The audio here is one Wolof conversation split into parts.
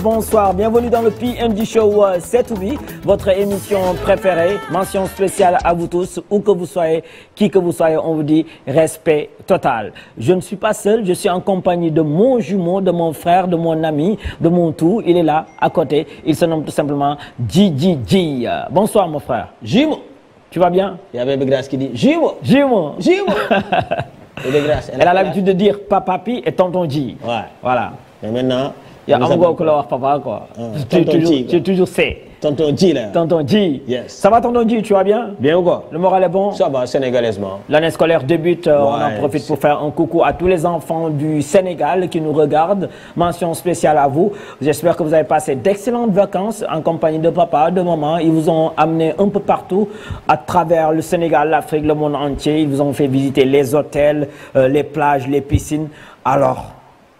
Bonsoir, bienvenue dans le PNJ Show 7 ou 8, votre émission préférée. Mention spéciale à vous tous, où que vous soyez, qui que vous soyez, on vous dit respect total. Je ne suis pas seul, je suis en compagnie de mon jumeau, de mon frère, de mon ami, de mon tout. Il est là, à côté. Il se nomme tout simplement Gigi. Bonsoir mon frère. Jumeau. Tu vas bien? Il y avait Begrasse qui dit Jumeau. Jumeau. Jumeau. Elle a l'habitude de dire papapi et tonton G. Ouais. Voilà. Mais maintenant... Il y a un gars qui leur papa quoi. Tu toujours sais. Tonton G là. Tonton G. Yes. Ça va tonton G, tu vas bien? Bien ou quoi? Le moral est bon? Ça va, sénégalaisement. L'année scolaire débute, on en profite pour faire un coucou à tous les enfants du Sénégal qui nous regardent. Mention spéciale à vous. J'espère que vous avez passé d'excellentes vacances en compagnie de papa, de maman. Ils vous ont amené un peu partout à travers le Sénégal, l'Afrique, le monde entier. Ils vous ont fait visiter les hôtels, les plages, les piscines. Alors...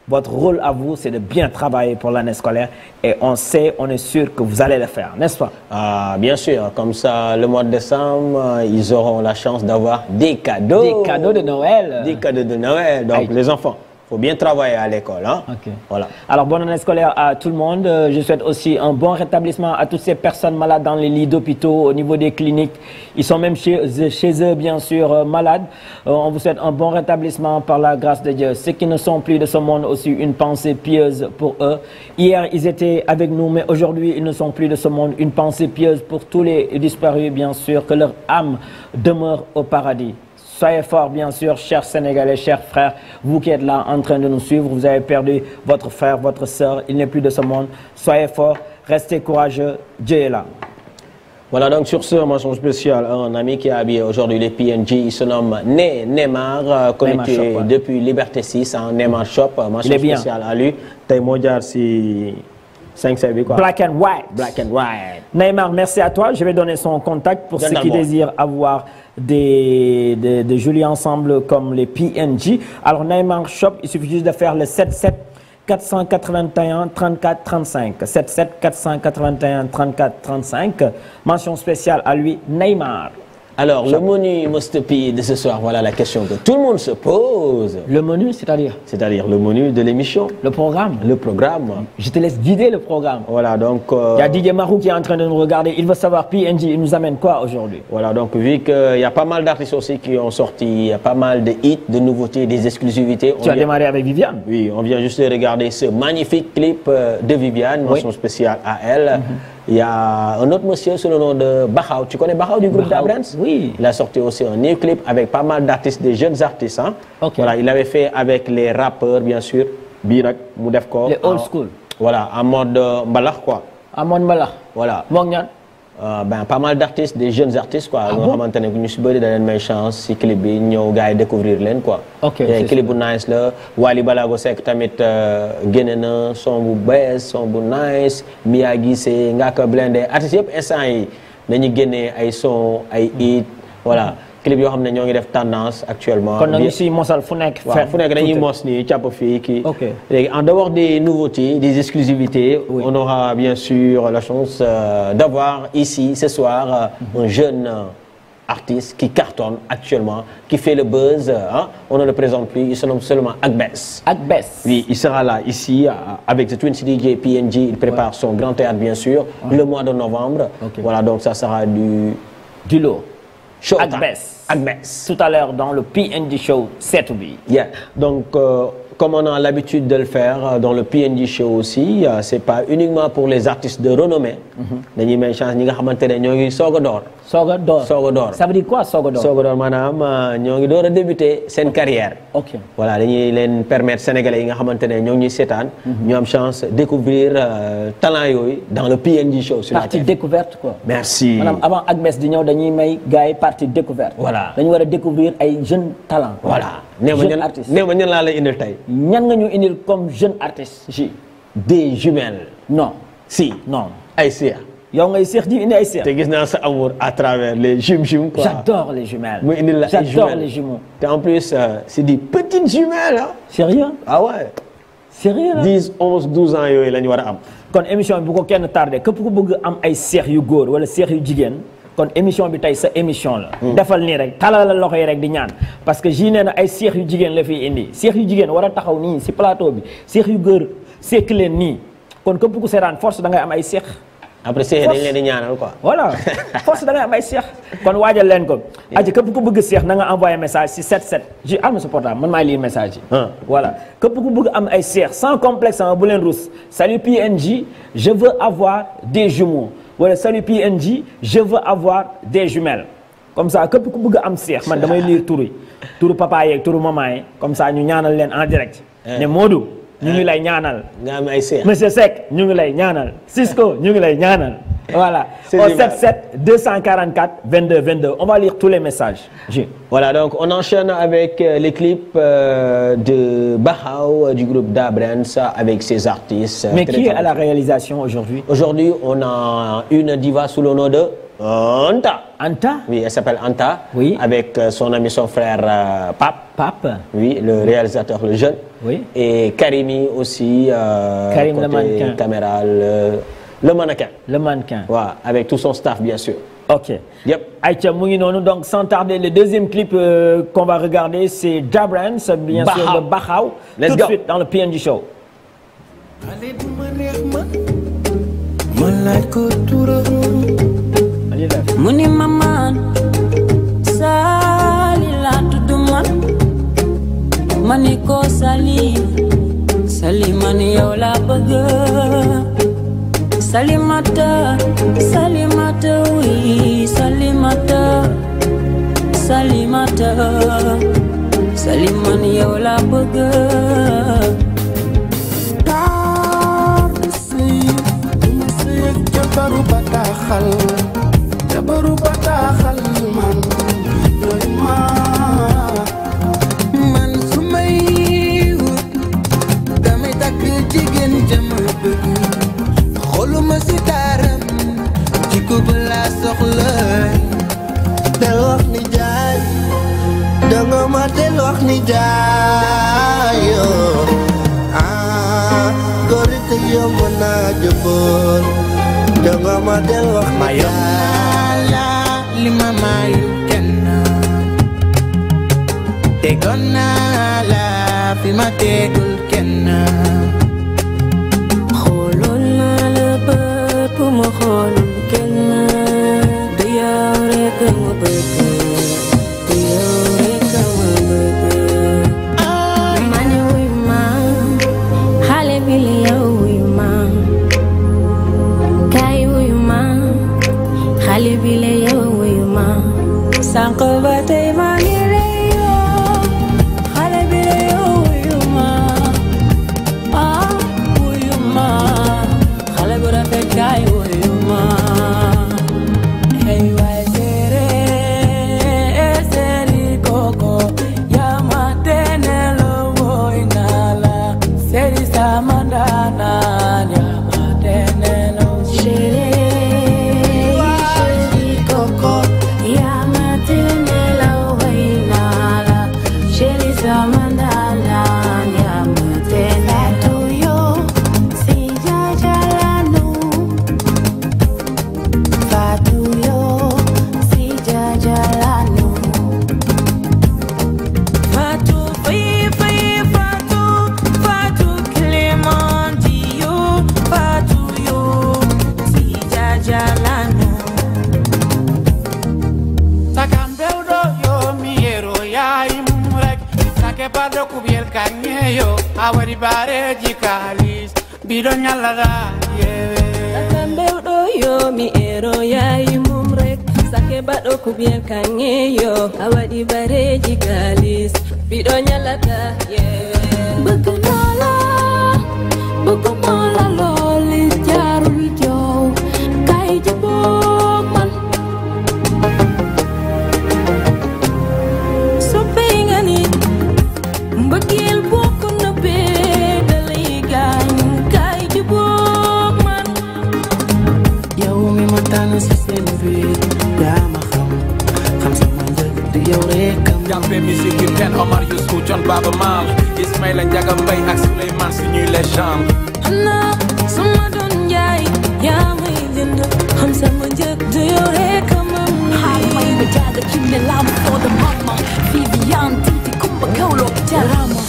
votre rôle à vous, c'est de bien travailler pour l'année scolaire et on sait, on est sûr que vous allez le faire, n'est-ce pas? Ah, bien sûr. Comme ça, le mois de décembre, ils auront la chance d'avoir des cadeaux. Des cadeaux de Noël. Des cadeaux de Noël. Donc, les enfants, il faut bien travailler à l'école. Hein? Okay. Voilà. Alors, bonne année scolaire à tout le monde. Je souhaite aussi un bon rétablissement à toutes ces personnes malades dans les lits d'hôpitaux, au niveau des cliniques. Ils sont même chez eux, bien sûr, malades. On vous souhaite un bon rétablissement par la grâce de Dieu. Ceux qui ne sont plus de ce monde, aussi une pensée pieuse pour eux. Hier, ils étaient avec nous, mais aujourd'hui, ils ne sont plus de ce monde. Une pensée pieuse pour tous les disparus, bien sûr, que leur âme demeure au paradis. Soyez forts, bien sûr, chers Sénégalais, chers frères, vous qui êtes là en train de nous suivre, vous avez perdu votre frère, votre sœur, il n'est plus de ce monde. Soyez forts, restez courageux, Dieu est là. Voilà, donc sur ce, mention spéciale, un ami qui a habillé aujourd'hui les PNJ, il se nomme Neymar, connecté depuis Liberté 6 en Neymar Shop. Mention spéciale à lui. Tay Modjar si 5 quoi. Black and white. Black and white. Neymar, merci à toi. Je vais donner son contact pour ceux qui désirent avoir des jolis ensembles comme les PNJ. Alors Neymar Shop, il suffit juste de faire le 77 481 34 35. 77 481 34 35. Mention spéciale à lui, Neymar. Alors, le menu Mostepi de ce soir, voilà la question que tout le monde se pose. Le menu, c'est-à-dire? C'est-à-dire le menu de l'émission. Le programme. Le programme. Je te laisse guider le programme. Voilà, donc... Il y a Didier Marou qui est en train de nous regarder. Il veut savoir PNJ, il nous amène quoi aujourd'hui? Voilà, donc vu qu'il y a pas mal d'artistes aussi qui ont sorti, il y a pas mal de hits, de nouveautés, des exclusivités. Tu as démarré avec Viviane? Oui, on vient juste de regarder ce magnifique clip de Viviane, mention spéciale à elle. Il y a un autre monsieur sous le nom de Bahaw. Tu connais Bahaw du groupe Dabrans? Oui. Il a sorti aussi un new clip avec pas mal d'artistes, des jeunes artistes. Hein? Okay. Voilà, il avait fait avec les rappeurs, bien sûr. Birak, Moudefko. Les old school. Voilà, en mode mbalax quoi. En mode mbalax. Voilà. Mognan. Pas mal d'artistes, des jeunes artistes quoi. Nous avons ñu ci bëri da leen chance ci clip bi ñëw gars yi découvrir leen quoi. Ok. Clip bu nice la. Wally Balago Seck tamit génne na son bu bees, son bu nice. Mia Guissé, Ngaka Blindé artistes yëpp instant yi dañuy génne ay son ay hit voilà. clip yoo xam ne ñoo ngi def tendance actuellement. kon nag si mosal fu nekk. waaw fu nekk dañuy mos nii càpp fii kii. ok léegi en dehors des nouveautés, des exclusivités, on aura bien sûr la chance d'avoir ici ce soir un jeune artiste qui cartonne actuellement, qui fait le buzz. Hein? On ne le présente plus, il se nomme seulement Akbess. Akbess. Oui, il sera là ici avec The Twin City DJ PNJ. Il prépare son grand théâtre bien sûr le mois de novembre. Voilà, donc ça sera du lourd. Akbess. Akbess. Tout à l'heure dans le PNJ Show 7 ou 8. Yeah. Donc, comme on a l'habitude de le faire dans le PNJ Show aussi, c'est pas uniquement pour les artistes de renommée. dañuy may chance ñi nga xamante ne ñoo ngi soog a door. soog a door. soog a door. Ça veut dire quoi soog a door? soog a door maanaam ñoo ngi door a débuter seen carrière. ok voilà dañuy leen permettre sénégalais yi nga xamante ne ñoo ngi ñuy seetaan. ñu am chance découvrir talent yooyu dans le PNJ Show. sur partie découverte quoi. merci. maanaam avant Akbess di ñëw dañuy may gars yi partie découverte. voilà dañu war a découvrir ay jeunes talents. voilà jeunes artistes nee ma ñan laa lay indil tey. ñan nga ñu indil comme jeune artiste. des jumelles. non. si non. ay seex. yow ngay seex di indi ay seex. te gis naa sa amour à travers les jumeaux quoi. j'adore les jumelles. muy indil la ay j'adore les jumeaux. te en plus c'est des petites jumelles ah. sérieux. ah ouais. sérieux la 10 11 12 ans yooyu la ñu war a am. kon émission bi bu ko kenn tardé képp ku bëgg am ay seex yu góor wala seex yu jigéen. kon émission bi tey sa émission la. defal nii rek talal la loxo yi rek di ñaan parce que ji nee na ay seex yu jigéen la fiy indi seex yu jigéen war a taxaw nii si plateau bi seex yu góor sekk leen nii kon képp ku seetaan force da ngay am ay seex. après seex dañ leen di ñaanal quoi. voilà force da ngay am ay seex kon waajal leen ko. aji képp ku bëgg seex na nga envoyé message si 77 ji am na sa portable man maay lire message yi. voilà képp ku bëgg am ay seex sans complexe bu leen rus salut PNJ je veux avoir des jumeaux wala salut PNJ je veux avoir des jumelles comme ça képp ku bëgg am seex man damay lire turu papa yeeg turu maman yi comme ça ñu ñaanal leen en direct. ne Modou. ñu ngi lay ñaanal. nga am ay seex. Monsieur Seck ñu ngi lay ñaanal. Cisco ñu ngi lay ñaanal. voilà au 77 244 22 22 on va lire tous les messages. Voilà donc on enchaîne avec les clips de Baxaw du groupe Dabrens avec ses artistes. Mais qui est à la réalisation aujourd'hui? Aujourd'hui on a une diva sous le nom de Anta. Anta? Oui, elle s'appelle Anta. Oui. Avec son ami, son frère Pape. Oui, le réalisateur, le jeune. Oui. Et Karimi aussi. Karim le mannequin. Caméra, le mannequin. Le mannequin. Voilà, avec tout son staff bien sûr. Ok. Yep. Aïcha Mouninonou, donc sans tarder, le deuxième clip qu'on va regarder, c'est Dabrens, bien sûr, de Baxaw. Tout de suite dans le PNJ Show. Muni maman sali la tuduman mani ko sali mani yow la bëgg salimata oui salimata mani yow la bëgg jabaru bataaxal man su may wut damay takk jigéen jama bëgg xoluma si daaram jikko bu laa soxla del wax ni jaay danga ma del wax ni jaay góori te yomb naa jëboon danga ma del wax ni jaay li ma mayu kenn tegoon naa la fi ma tegul kenn xooloon naa la bët bu ma xoolul kenn du yow rek ma bëgg du yow rek ma bëgg ma ne wuy ma xale bi li yow wuy ma kaay wuy ma xale bi li yow wuy ma sànq ba tey ma ngi lay yoo xale bi li yow wuy ma wuy ma xale bu rafet kaay wuy ma hey waay seeri koko yaa ma tene lo woy naa la seeri sama ndaanaan yaa ma tene lo seeri koko yaa ma tene lo woy naa la seeri sama ndaanaan yaa ma tene to yo si jajalanu Fatu yo si jajalanu Fatu Fatu Clementi yo Fatu yo si jajalanu Sakambeudo yo miero ya imurek Sake pardo kubiel kanyeyo Awari bare jikalis Bido nyalada yewe Sakambeudo yo mi ero ya imum rek Sake baɗo kubien kangeyo Awadi bareji galis Biɗo nyalata bëgg naa la looli jaarul jow kay jabok man soppey nga nit mbëggeel bokk na bee dalay gaañ kay jabok man yow mi ma tànn si seen biir yaa ma xam sama njëg di yow rek am Jàmpe musique yu kenn Omar Youssou John Baba Mal Ismaïla Ndiaga Mbaye ak Souleymane suñuy légende xanaa sama doon njaay yaa may jënd xam sama njëg du yow rek a ma Xaar may nga jaaga ci ne lam for the mama Viviane Titi Kumba Gawlo jarama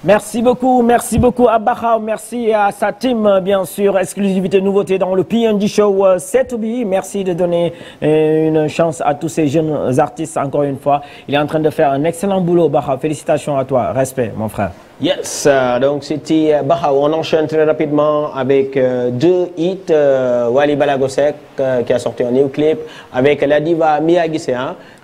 Merci beaucoup à Bakhaw, merci à sa team, bien sûr, exclusivité, nouveauté dans le PNJ Show, c'est to be. Merci de donner une chance à tous ces jeunes artistes, encore une fois. Il est en train de faire un excellent boulot, Bakhaw. Félicitations à toi, respect, mon frère. Yes, donc c'était Bakhaw. On enchaîne très rapidement avec deux hits. Wally Balago Seck qui a sorti un new clip avec la diva Mia Guissé.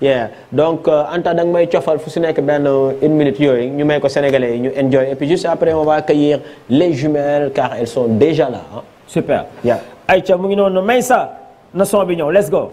Yeah. Donc, Anta dang may tiofal fu su nek ben une minute yoy ñu may ko sénégalais ñu enjoy et puis juste après on va accueillir les jumelles car elles sont déjà là. Super. Yeah. Aïcha mu ngi noonu may sa na son bi ñëw let's go.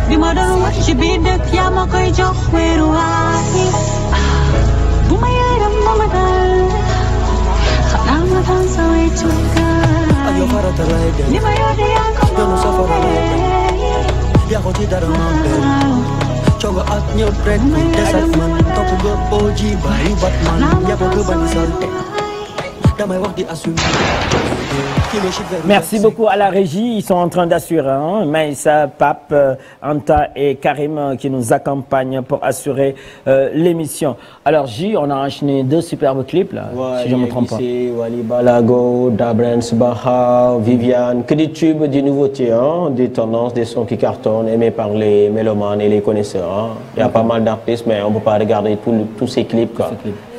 bi ma doon wax ci biir dëkk yaa ma koy jox wéeruwaay bu ma yaram ba ma dal xanaa ma doon sa wéetukaay ayo farata lay dem li ma yóode yaa ko yoonu safara lay dem yaa ko ci dara man dem cogo ak ñëpp rek des ak man topp nga oji bàyyi Batman yaa ko bani salte damay wax di assumer. Merci beaucoup à la régie. Ils sont en train d'assurer. Hein? Maïssa, Pape, Anta et Karim qui nous accompagnent pour assurer l'émission. Alors, J, on a enchaîné 2 superbes clips, là, ouais, si je ne me trompe pas. Wally Balago, Dabrens Baha, Viviane. Que des tubes, des nouveautés, hein? Des tendances, des sons qui cartonnent, aimés par les mélomanes et les connaisseurs. Hein? Il y a pas mal d'artistes, mais on ne peut pas regarder tous ces clips. Quoi.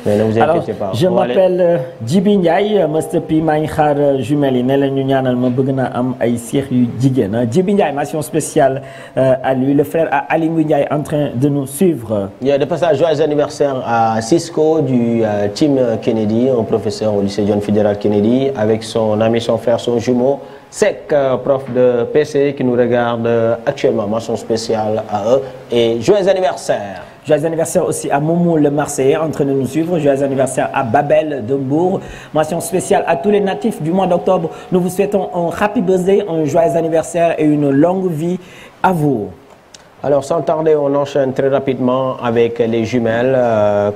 Mais ne vous inquiétez pas. Je m'appelle Djibi Ndiaye, Mr. P maa ngi xaar jumelle yi ne la ñu ñaanal ma bëgg naa am ay seex yu jigéen. Djibi Ndiaye, mention spéciale à lui, le frère à Ali Ndiaye en train de nous suivre. De passage, joyeux anniversaire à Cisco du team Kennedy, un professeur au lycée John Fitzgerald Kennedy, avec son ami, son frère, son jumeau, Sec, prof de PC qui nous regarde actuellement. Mention spéciale à eux et joyeux anniversaire. Joyeux anniversaire aussi à Momo le Marseillais en train de nous suivre. Joyeux anniversaire à Babel de Mbour. Mention spéciale à tous les natifs du mois d'octobre. Nous vous souhaitons un happy birthday, un joyeux anniversaire et une longue vie à vous. Alors sans tarder, on enchaîne très rapidement avec les jumelles.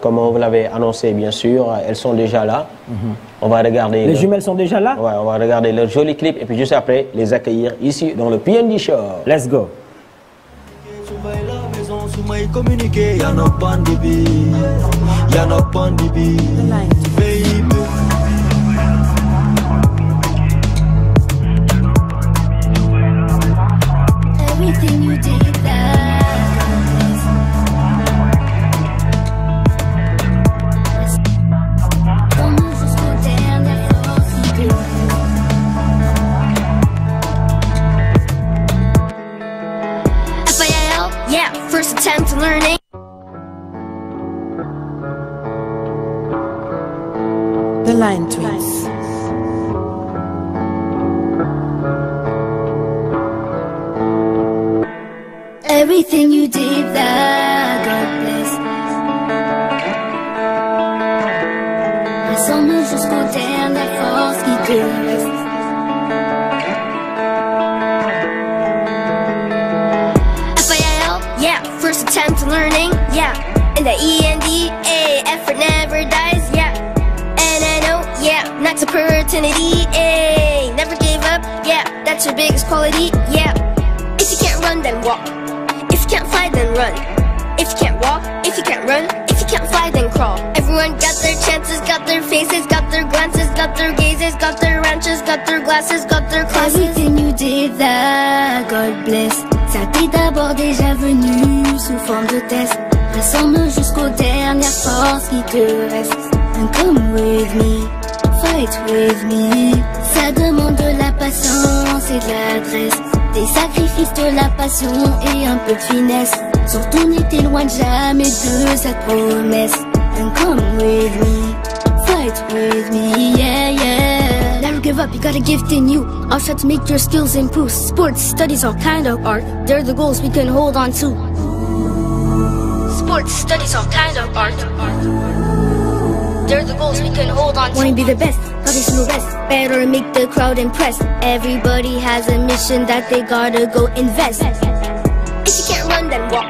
Comme on vous l'avait annoncé bien sûr, elles sont déjà là. On va regarder. Les jumelles sont déjà là? Ouais, on va regarder leur joli clip et puis juste après les accueillir ici dans le PND Show. Let's go. Su may communiquer yaa noppandi bi yaa noppandi bi baby everything you did first attempt at learning. The Line Twins. Everything you did, that God bless. Ensemble jusqu'au dernier force qui te reste. First attempt at learning, yeah. And the END, effort never dies, yeah. And I know, yeah, not to eternity, never gave up, yeah. That's your biggest quality, yeah. If you can't run, then walk. If you can't fly, then run. If you can't walk, if you can't run, if you can't fly, then crawl. Everyone got their chances, got their faces, got their glances, got their gazes, got their ranches, got their glasses, got their classes. Everything you did, that God bless. Ça t'est d'abord déjà venu sous forme de test. Rassemble jusqu'aux dernières forces qui te restent. And come with me, fight with me. Ça demande de la patience et de l'adresse. Des sacrifices, de la passion et un peu de finesse. Surtout n'était loin de jamais de cette promesse. And come with me, fight with me, yeah, yeah. Never give up, you got a gift in you. I'll try to make your skills improve. Sports, studies, all kind of art. They're the goals we can hold on to. Sports, studies, all kind of art. They're the goals we can hold on to. Wanna be the best, gotta be the best. Better make the crowd impressed. Everybody has a mission that they gotta go invest. If you can't run, then walk.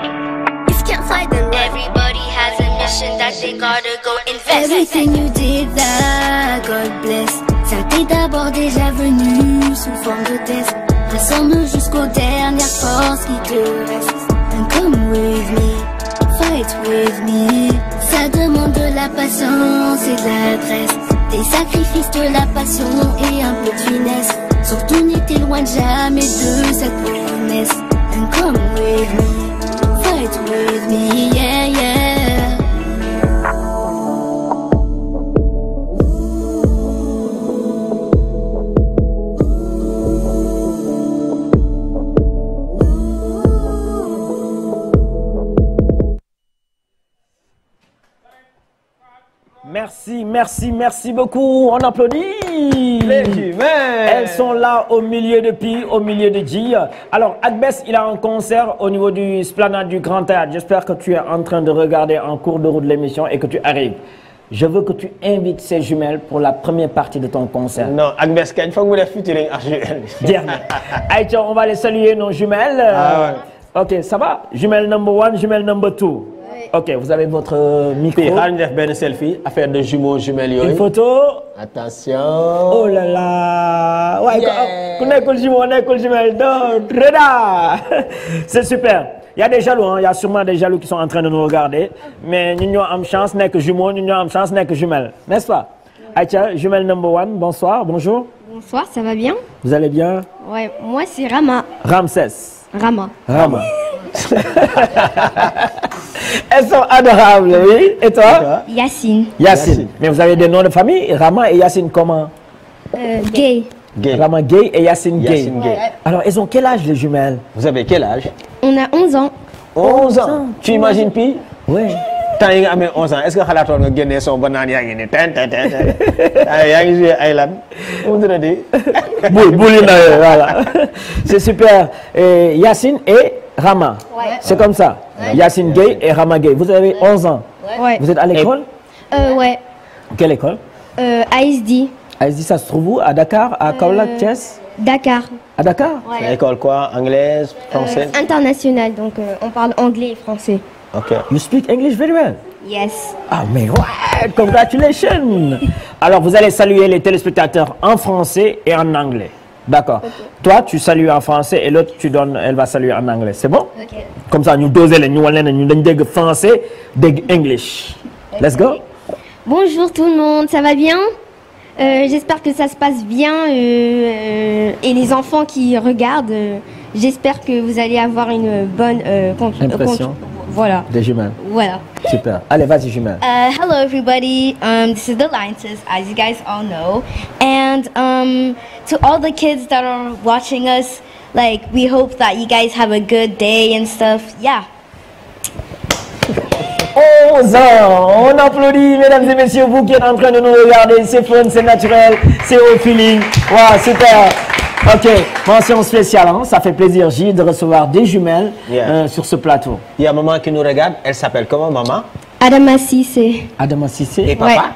If you can't fly, then run. Everybody has a mission that they gotta go invest. Everything you did, that God bless. Ça t'est d'abord déjà venu sous forme de test. Rassemble jusqu'aux dernières forces qui te restent. And come with me, fight with me. Ça demande de la patience et de l'adresse. Des sacrifices, de la passion et un peu de finesse. Surtout n'était loin de jamais de cette promesse. And come with me, fight with me, yeah, yeah. Merci beaucoup. On applaudit. Les jumelles. Elles sont là au milieu de Pi, au milieu de J. Alors, Agbes, il a un concert au niveau du Esplanade du Grand Théâtre. J'espère que tu es en train de regarder en cours de route l'émission et que tu arrives. Je veux que tu invites ces jumelles pour la première partie de ton concert. Non, Agbes, il faut que vous les featuring à jumelles. Aïcha, on va les saluer, nos jumelles. Ah ouais. Ok, ça va? Jumelle number 1, jumelle number 2. Ok, vous avez votre micro. Puis, on fait un selfie, affaire de jumeaux, jumelles. Une photo. Attention. Oh là là. Ouais, c'est super. Il y a des jaloux, hein? Il y a sûrement des jaloux qui sont en train de nous regarder. Mais nous avons chance, n'est que jumeaux, nous avons chance, n'est que jumelles. N'est-ce pas? Aïcha, jumelle number 1, bonsoir, bonjour. Bonsoir, ça va bien? Vous allez bien? Ouais, moi c'est Rama. Ramsès. Rama. Elles sont adorables, oui. Et toi? Yacine. Yacine. Mais vous avez des noms de famille? Rama et Yacine comment? Gay. Rama Gay et Yacine Gay. Yacine Gay. Alors, elles ont quel âge les jumelles? Vous avez quel âge? On a 11 ans. 11 ans. Tu imagines, Pi? Oui. Quand il a 11 ans, est-ce que Khalaton a gagné son banane? Il a gagné. Il a joué Island. On dirait dit. Voilà. C'est super. Et Yacine et Rama. Ouais. C'est comme ça. Ouais. Yacine Gay et Rama Gay. Vous avez 11 ans. Ouais. Vous êtes à l'école? Ouais. Quelle école? ASD. ASD, ça se trouve où? À Dakar? À Kaolack, Thiès? Dakar. À Dakar? Ouais. C'est l'école quoi? Anglaise? Français? International, donc on parle anglais et français. Ok. You speak English very well? Yes. Ah mais ouais, congratulations. Alors vous allez saluer les téléspectateurs en français et en anglais. D'accord. Okay. Toi, tu salues en français et l'autre, elle va saluer en anglais. C'est bon? Ok. Comme ça, nous doser les nous allons français, des English. Okay. Let's go. Bonjour tout le monde, ça va bien? J'espère que ça se passe bien et les enfants qui regardent, j'espère que vous allez avoir une bonne impression. Voilà. Des jumelles. Voilà. Super. Allez, vas-y, jumelles. Hello, everybody. This is the Lions, as you guys all know. And to all the kids that are watching us, like, we hope that you guys have a good day and stuff. Yeah. 11 ans. On applaudit, mesdames et messieurs, vous qui êtes en train de nous regarder. C'est fun, c'est naturel, c'est au feeling. Wow, super. Ok, mention spéciale, hein? Ça fait plaisir, J, de recevoir des jumelles sur ce plateau. Il y a un maman qui nous regarde, elle s'appelle comment, maman? Adama Sissé. Adama Sissé. Et papa?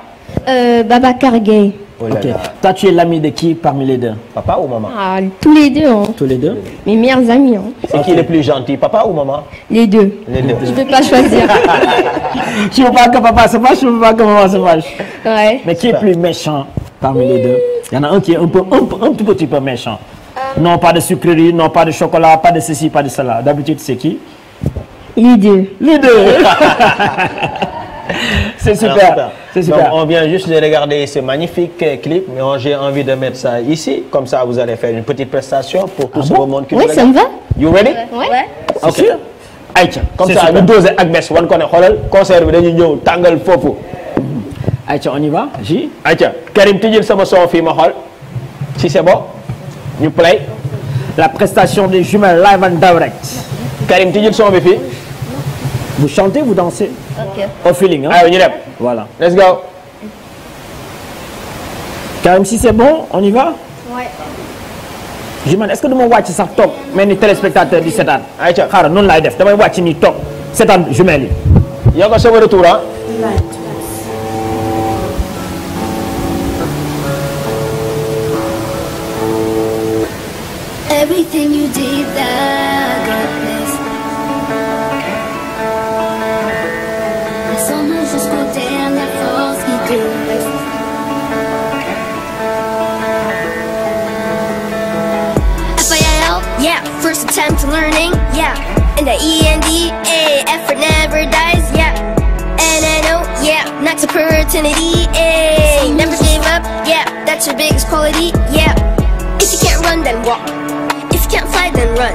Ouais. Babacar Gay. Oh ok. Toi, tu es l'ami de qui parmi les deux? Papa ou maman? Ah, tous les deux. Hein. Tous les deux? Mes meilleurs amis. Hein. C'est qui le plus gentil, papa ou maman? Les deux. Les deux. Je ne peux pas choisir. Je ne veux pas que papa se fâche, je ne veux pas que maman se fâche. Ouais. Mais qui est plus méchant parmi les deux? Il y en a un qui est un tout petit peu méchant. Non, pas de sucrerie, non, pas de chocolat, pas de ceci, pas de cela. D'habitude, c'est qui? Les deux. Les deux. C'est super. C'est super. Donc, on vient juste de regarder ce magnifique clip, mais j'ai envie de mettre ça ici. Comme ça, vous allez faire une petite prestation pour tout ce beau monde qui nous regarde. Oui, ça me va. You ready? Ouais. Ok. Aïcha, comme ça, nous dosons Agbes, on connaît le concert, nous allons tangle fofu. Aïcha, on y va? J. Aïcha, Karim, tu dis ça, son film, si c'est bon, you play. La prestation des jumelles live and direct. Karim, tu dis son film. Vous chantez, vous dansez? Ok. Au feeling, hein? Allez, on y va. Voilà. Let's go. Karim, si c'est bon, on y va? Ouais. Jumelle, est-ce que nous watch ça top? Mais les téléspectateurs du 7 ans. Aïcha. Car non live def, damay watch ni top. 7 ans jumelles. Il y a un retour, hein? Everything you did, that God bless. Rassemble jusqu'au dernier force qui te reste. FIL, yeah, first attempt to learning, yeah. And the END, effort never dies, yeah. And I know, yeah, not to eternity, never give up, yeah, that's your biggest quality, yeah. If you can't run, then walk. If you can't fly, then run.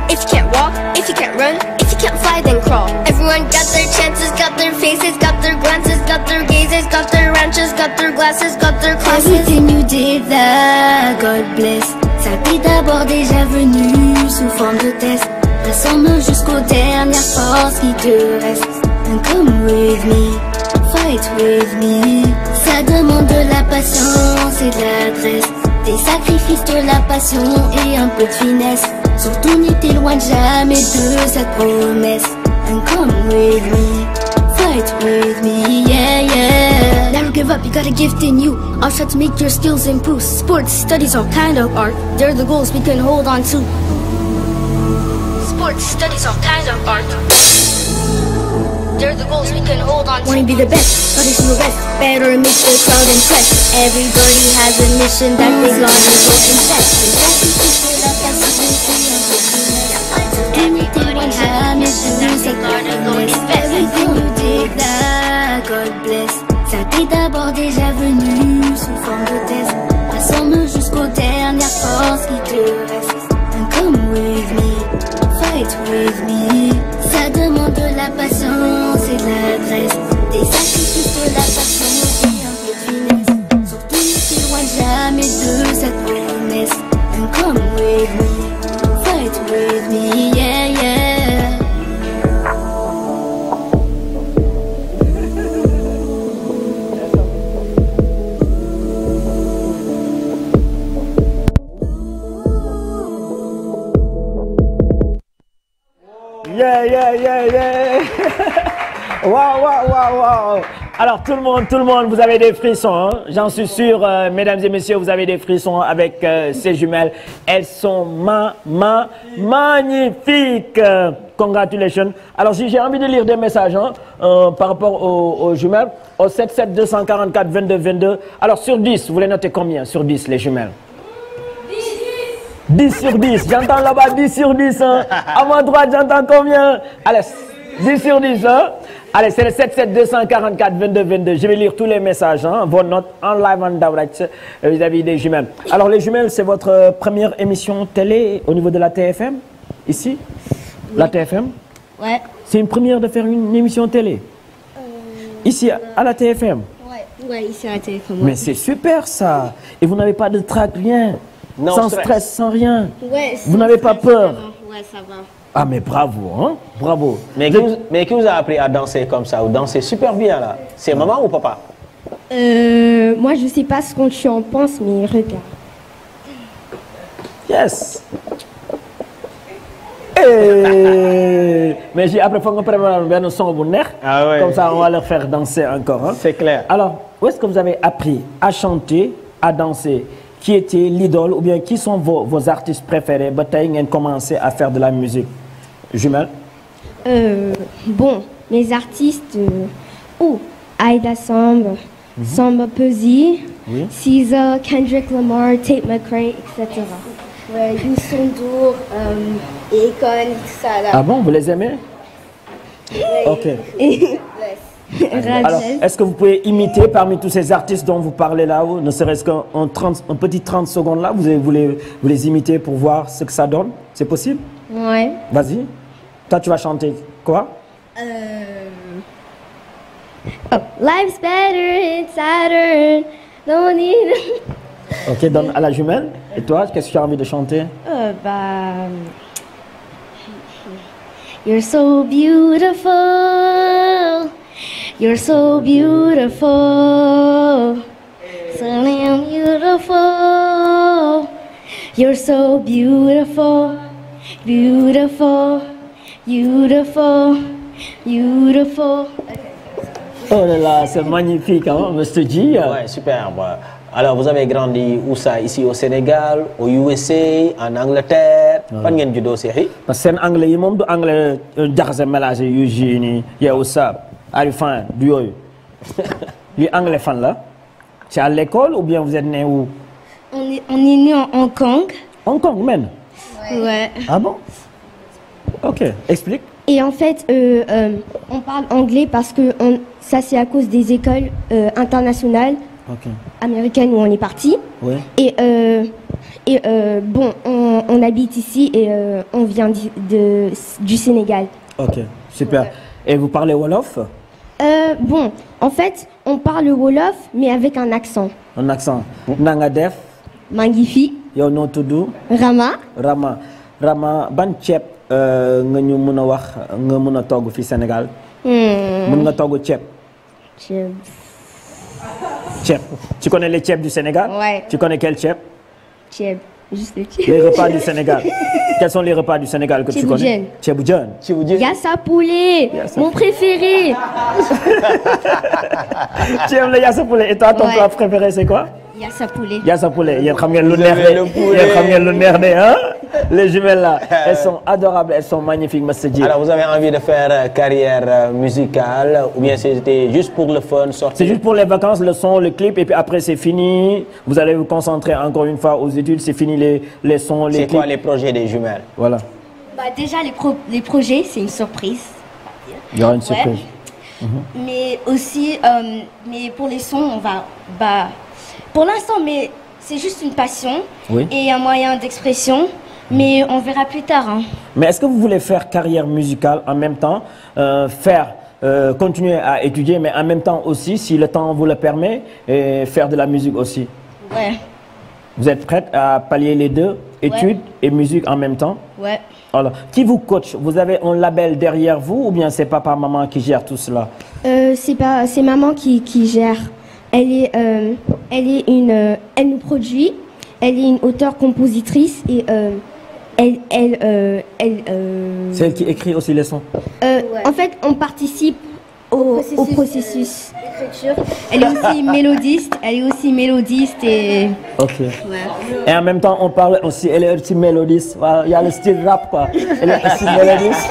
If you can't walk, if you can't run, if you can't fly, then crawl. Everyone got their chances, got their faces, got their glances, got their gazes, got their ranches, got their glasses, got their classes. Everything you did, that God bless. Ça t'est d'abord déjà venu sous forme de test. Rassemble jusqu'aux dernières forces qui te restent. And come with me fight with me. Ça demande de la patience et de l'adresse, des sacrifices, de la passion et un peu de finesse. Surtout n'étais loin de jamais de cette promesse. And come with me, fight with me, yeah, yeah. Never give up, you got a gift in you. I'll try to make your skills improve. Sports, studies, all kind of art. They're the goals we can hold on to. Sports, studies, all kind of art. They're the goals we can hold on to. Wanna be the best, but it's your best. Better make the crowd impressed. Everybody has a mission that they gotta go confess. Everybody has a mission that they gotta go confess. Everything you did that, God bless. Ça t'est d'abord déjà venu sous forme de test. Rassemble jusqu'aux dernières forces qui te restent. And come with me, fight with me. Ça demande de la patience et de l'adresse, des sacrifices, de la passion et un peu de finesse. Surtout n'étais loin jamais de cette promesse. And come with me, fight with me, yeah, yeah. Yeah. Wow. Alors tout le monde, vous avez des frissons, hein? J'en suis sûr, mesdames et messieurs, vous avez des frissons avec ces jumelles. Elles sont magnifiques. Congratulations. Alors j'ai envie de lire des messages hein, par rapport aux jumelles. Au 77 244 22 22. Alors sur 10, vous voulez noter combien sur 10 les jumelles? 10 sur 10, j'entends là-bas 10 sur 10. Hein. À ma droite, j'entends combien? Allez, 10 sur 10. Hein. Allez, c'est le 77 244 22 22. Je vais lire tous les messages, hein, vos notes en live en direct vis-à-vis des jumelles. Alors, les jumelles, c'est votre première émission télé au niveau de la TFM? Ici? Oui. La TFM? Ouais. C'est une première de faire une émission télé? Ici, à la TFM? Ouais, ici à la TFM. Ouais. Mais c'est super ça. Et vous n'avez pas de trac, rien? Non, sans stress, sans rien. Ouais, vous n'avez pas peur? Ouais, ça va. Ah mais bravo, hein? Bravo. Mais qui vous a appris à danser comme ça ou danser super bien là? C'est maman ou papa? Moi je sais pas ce qu'on tu en penses, mais regarde. Yes. Hey. Mais après faut qu'on prépare un son bu neex. Ah ouais. Comme ça on va leur faire danser encore. Hein? C'est clair. Alors, où est-ce que vous avez appris à chanter, à danser? Qui était l'idole ou bien qui sont vos artistes préférés? Bataille ngeen commencé à faire de la musique. Jumelle? Bon, mes artistes, Aida Samb, Samba Peuzzi, oui. SZA, Kendrick Lamar, Tate McRae, etc. Ouais, Youssou N'Dour, et Akon, tout ça là. Ah bon, vous les aimez? Ouais. Ok. Alors, est-ce que vous pouvez imiter parmi tous ces artistes dont vous parlez là, ne serait-ce qu'un petit 30 secondes là, vous les imitez pour voir ce que ça donne? C'est possible? Ouais. Vas-y. Toi, tu vas chanter quoi? Life's better inside her. Don't need. Ok, donne à la jumelle. Et toi, qu'est-ce que tu as envie de chanter? You're so beautiful. You're so beautiful. So damn beautiful. You're so beautiful. Beautiful. Beautiful. Beautiful. Oh là là, c'est magnifique, hein, Mr. G. Ouais, superbe. Alors, vous avez grandi où ça? Ici au Sénégal, au USA, en Angleterre. Fan ngeen juddoo Seexi? Parce que seen anglais yi moom du anglais jaxase mélangé yu ji nii yow ça ari fan du yooyu. Li anglais fan là? C'est à l'école ou bien vous êtes né où? On est né en Hong Kong. Hong Kong même? Ouais. Ah bon? Ok, explique. Et en fait, on parle anglais parce que ça c'est à cause des écoles internationales américaines où on est parti. Ouais. Et bon, on habite ici et on vient du Sénégal. Ok, super. Ouais. Et vous parlez Wolof? Bon, en fait, on parle Wolof mais avec un accent. Un accent. Nanga def? Mangifi. Yow noo tudd? Rama. Rama ban ceeb nga ñu mën a wax nga mën a togg fi Sénégal? Mën nga togg ceeb? Cheb. Cheb. Tu connais les chebs du Sénégal? Ouais. Tu connais quel cheb? Cheb. Juste le cheb. Les repas du Sénégal. Quels sont les repas du Sénégal que tu connais? Cheboudjen. Cheboudjen. Yassa poulet. Mon préféré. Tu aimes le yassa poulet. Et toi, ton plat préféré, c'est quoi? Yassa poulet. Yassa poulet. Yéen xam ngeen lu neex de. Yéen xam ngeen lu neex de, hein? Les jumelles là, elles sont adorables, elles sont magnifiques, monsieur Dieu. Alors, vous avez envie de faire carrière musicale ou bien c'était juste pour le fun, sortir? C'est juste pour les vacances, le son, le clip, et puis après c'est fini. Vous allez vous concentrer encore une fois aux études, c'est fini les sons, les clips. C'est quoi les projets des jumelles? Voilà. Bah déjà les projets, c'est une surprise. Il y aura une surprise. Mais aussi, mais pour les sons, on va, pour l'instant, mais c'est juste une passion et un moyen d'expression. Mais on verra plus tard. Hein. Mais est-ce que vous voulez faire carrière musicale en même temps, continuer à étudier, mais en même temps aussi, si le temps vous le permet, faire de la musique aussi? Ouais. Vous êtes prête à pallier les deux, études et musique en même temps? Ouais. Alors, qui vous coach? Vous avez un label derrière vous ou bien c'est papa, maman qui gère tout cela? C'est maman qui gère. Elle nous produit. Elle est une auteure-compositrice et c'est elle qui écrit aussi les sons? En fait, on participe au processus d'écriture. Elle est aussi mélodiste, et... Ok. Ouais. Et en même temps, on parle aussi, elle est aussi mélodiste. Voilà, il y a le style rap, quoi. Elle est aussi mélodiste.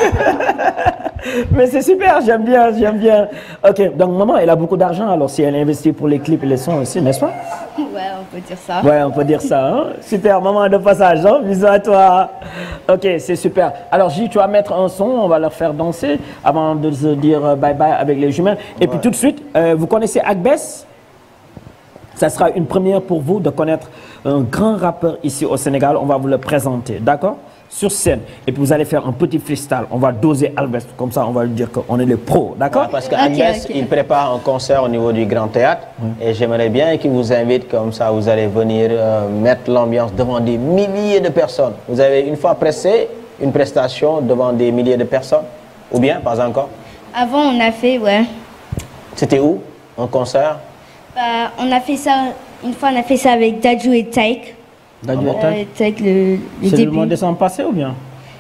Mais c'est super, j'aime bien. Ok, donc maman, elle a beaucoup d'argent, alors si elle investit pour les clips et les sons aussi, n'est-ce pas? Ouais, on peut dire ça. Ouais, on peut dire ça. Hein? Super, maman de passage, hein? Bisous à toi. Ok, c'est super. Alors J, tu vas mettre un son, on va leur faire danser avant de se dire bye bye avec les jumelles. Et puis tout de suite, vous connaissez Akbess? Ça sera une première pour vous de connaître un grand rappeur ici au Sénégal. On va vous le présenter, d'accord? Sur scène. Et puis vous allez faire un petit freestyle. On va doser Akbess. Comme ça, on va lui dire qu'on est les pros, d'accord? Ouais, parce qu'Akbess, il prépare un concert au niveau du Grand Théâtre. Et j'aimerais bien qu'il vous invite, comme ça, vous allez venir mettre l'ambiance devant des milliers de personnes. Vous avez une fois pressé une prestation devant des milliers de personnes? Ou bien, pas encore? Avant, on a fait, C'était où? Un concert? On a fait ça, une fois, on a fait ça avec Dadju et Taïk. Dadju et Taïk, le début. C'est le mois de décembre passé ou bien?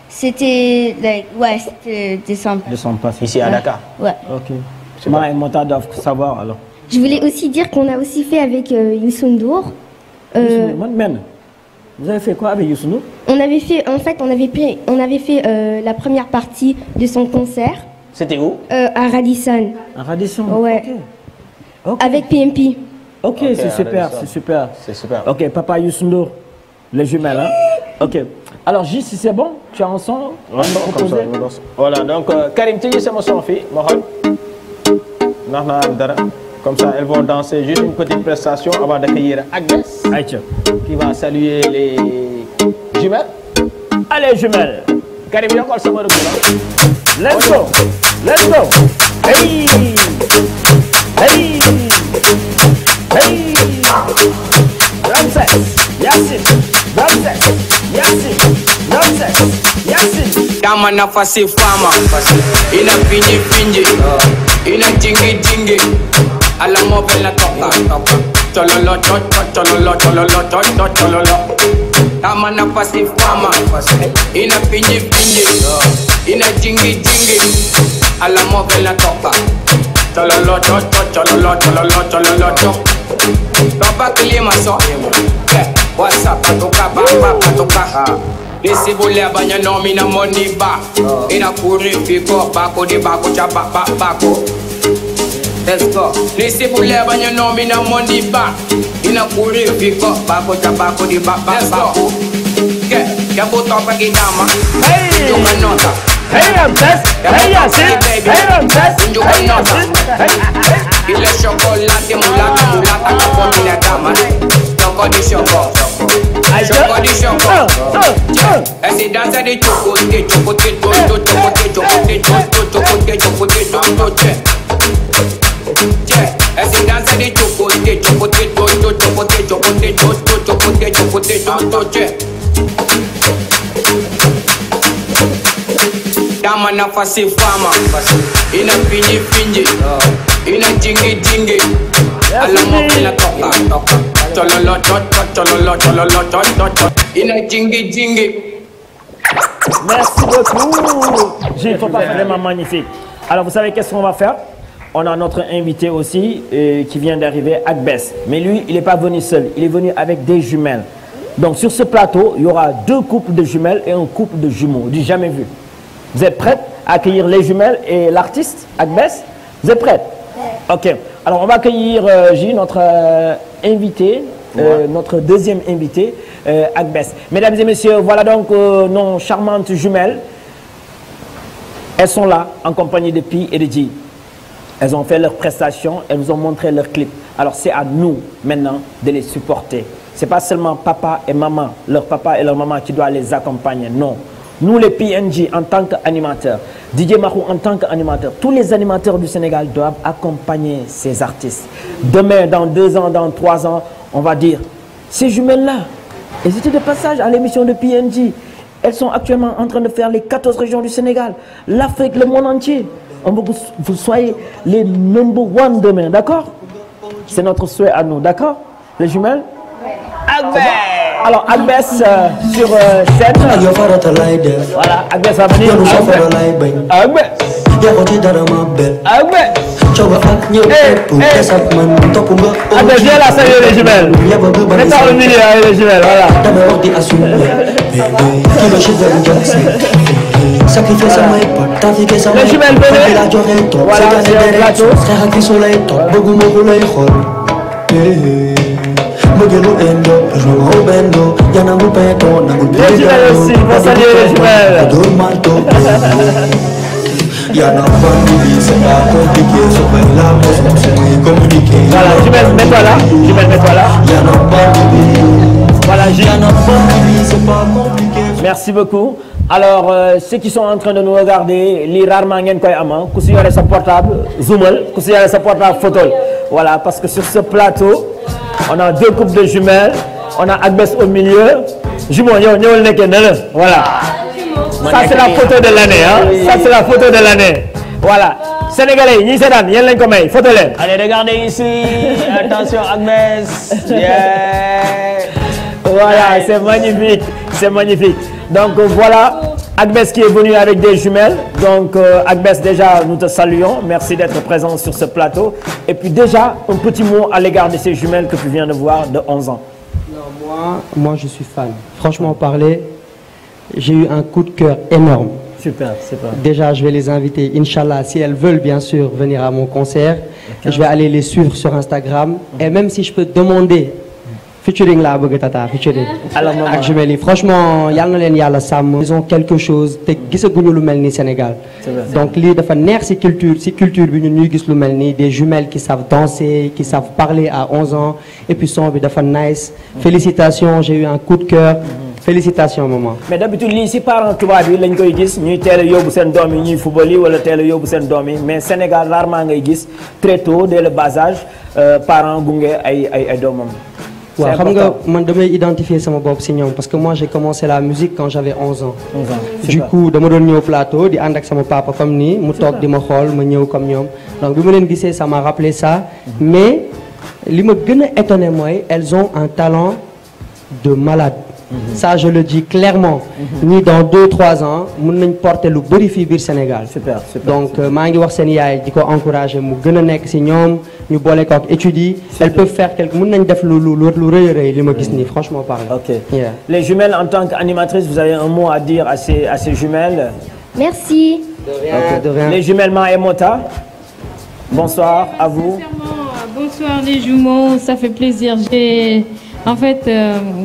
C'était, c'était décembre. Décembre passé. Ici à Dakar? Ouais. Ok. Moi et Mota doivent savoir alors. Je voulais aussi dire qu'on a aussi fait avec Youssou N'Dour. Vous avez fait quoi avec Youssou N'Dour? On avait fait, en fait, on avait fait la première partie de son concert. C'était où? À Radisson. À Radisson? Ouais. Okay. Avec PMP. Ok, c'est super, c'est super. C'est super. Ok, papa Youssou N'Dour, les jumelles, hein? Ok. Alors, J, si c'est bon, tu as un son? Voilà, donc Karim, tu dis c'est mon son, fille, comme ça, elles vont danser juste une petite prestation avant d'accueillir Akbess, qui va saluer les jumelles. Allez, jumelles. Karim, il y a encore le son. Let's go. Let's go. Hey. Hey. Hey. Ramses. Yasin. Ramses. Yasin. Ramses. Yasin. Kama nafasi fama. Ina finji finji. Ina jingi jingi. Ala mobe la toka. Chololo chololo chololo chololo. Kama nafasi fama. Ina finji finji. Ina jingi jingi. Ala mobe la toka. Chololo chololo chololo chololo. Topa kilima so. What's up? Patoka. Isi bule banya no mina money ba. Ina kuri fiko bako di bako chapa bako. Let's go. Isi bule banya no mina money ba. Ina kuri fiko bako chapa bako di bako. Ke buto pa gidama. Hey. Junga nota. Hey Ramses. Hey Yasin. Hey Ramses. Junga nota. Ile chocolate mulata kapotina dama. Choco di choco. Choco di choco. Esse dança de chocote, esse dança de chocote. Dama na face fama, ina finji finji. ina jingi jingi. Ala mope la toka toka. Tololo tololo tololo ina jingi jingi. Merci beaucoup. Gilles, faut pas vraiment magnifique. Alors vous savez qu'est-ce qu'on va faire? On a notre invité aussi qui vient d'arriver, Agbes. Mais lui, il n'est pas venu seul. Il est venu avec des jumelles. Donc sur ce plateau, il y aura 2 couples de jumelles et un couple de jumeaux. Du jamais vu. Vous êtes prêts à accueillir les jumelles et l'artiste, Agbes? Vous êtes prêts? Ok. Alors on va accueillir Gilles, notre invité, notre deuxième invité, Agbes. Mesdames et messieurs, voilà donc nos charmantes jumelles. Elles sont là en compagnie de Pi et de G. Elles ont fait leurs prestations, elles nous ont montré leurs clips. Alors c'est à nous maintenant de les supporter. C'est pas seulement papa et maman, leur papa et leur maman qui doivent les accompagner. Non. Nous les PNJ en tant qu'animateurs, DJ Mahou en tant qu'animateur, tous les animateurs du Sénégal doivent accompagner ces artistes. Demain, dans 2 ans, dans 3 ans, on va dire, ces jumelles-là, elles étaient de passage à l'émission de PNJ. Elles sont actuellement en train de faire les 14 régions du Sénégal, l'Afrique, le monde entier. On veut que vous soyez les #1 demain, d'accord? C'est notre souhait à nous, d'accord? Les jumelles? Agbes. Alors Agbes sur scène. Voilà, Agbes va venir. Agbes. Agbes, viens là, saluer les jumelles. Mets-toi au milieu avec les jumelles, voilà. Les jumelles venez. Voilà, c'est un plateau. Les jumelles aussi, pour saluer les jumelles. Voilà, jumelles, mets-toi là. Jumelles, mets-toi là. Voilà, merci beaucoup. Alors, ceux qui sont en train de nous regarder, les rarement ngeen koy am, ku si yore sa portable, zoomal, ku si yore sa portable, photo. Voilà, parce que sur ce plateau, on a 2 couples de jumelles, on a Agbes au milieu. Jumeau, voilà. Ça c'est la photo de l'année, hein. Ça c'est la photo de l'année. Voilà. Sénégalais, ni sédan, yen len ko may, photo len. Allez, regardez ici. Attention, Agbes. Yeah. Voilà, c'est magnifique. C'est magnifique. Donc voilà, Agbes qui est venu avec des jumelles. Donc Agbes, déjà, nous te saluons. Merci d'être présent sur ce plateau. Et puis déjà, un petit mot à l'égard de ces jumelles que tu viens de voir de 11 ans. Non, moi, je suis fan. Franchement parler, j'ai eu un coup de cœur énorme. Super, super. Déjà, je vais les inviter, Inch'Allah, si elles veulent bien sûr venir à mon concert. Okay. Je vais aller les suivre sur Instagram. Et même si je peux demander featuring la bëgg tata featuring ak jumelles yi franchement yal na leen yàlla sàmm. Ils ont quelque chose te gisaguñu lu mel ni Sénégal. Donc lii dafa neex ci culture bi ñun ñuy gis lu mel ni des jumelles qui savent danser, qui savent parler à 11 ans et puis son bi dafa nice. Félicitations, j'ai eu un coup de cœur. Félicitations maman. Mais d'habitude lii ci parents tubaab yi lañ koy gis ñuy teel a yóbbu seen doom yi ñuy football yi wala teel a yóbbu seen doom yi mais Sénégal rarement ngay gis très tôt dès le bas âge parents gunge ay doomam. Ouais, xam nga man damay identifier sama bopp ci ñoom parce que moi j'ai commencé la musique quand j'avais 11 ans. 11 ans. Du coup dama doon ñëw plateau di ànd ak sama papa comme nii mu toog di ma xool ma ñëw comme ñoom donc bi ma leen gisee ça m'a rappelé ça mais li ma gën a étonné mooy elles ont un talent de malade. Ça je le dis clairement. Ni dans 2-3 ans mën nañ porter lu bari fii biir Sénégal. Super, super. Donc maa ngi wax seen yaay di ko encourager mu gën a nekk ci ñoom ñu boole ko ak études yi. Elles peuvent faire quelque mën nañ def lu rëy a rëy li ma gis nii franchement parler. Ok. Yeah. Les jumelles en tant qu'animatrice, vous avez un mot à dire à ces jumelles? Merci. De rien, okay. De rien. Les jumelles Ma et Mota. Bonsoir à vous. Bonsoir les jumeaux, ça fait plaisir. En fait,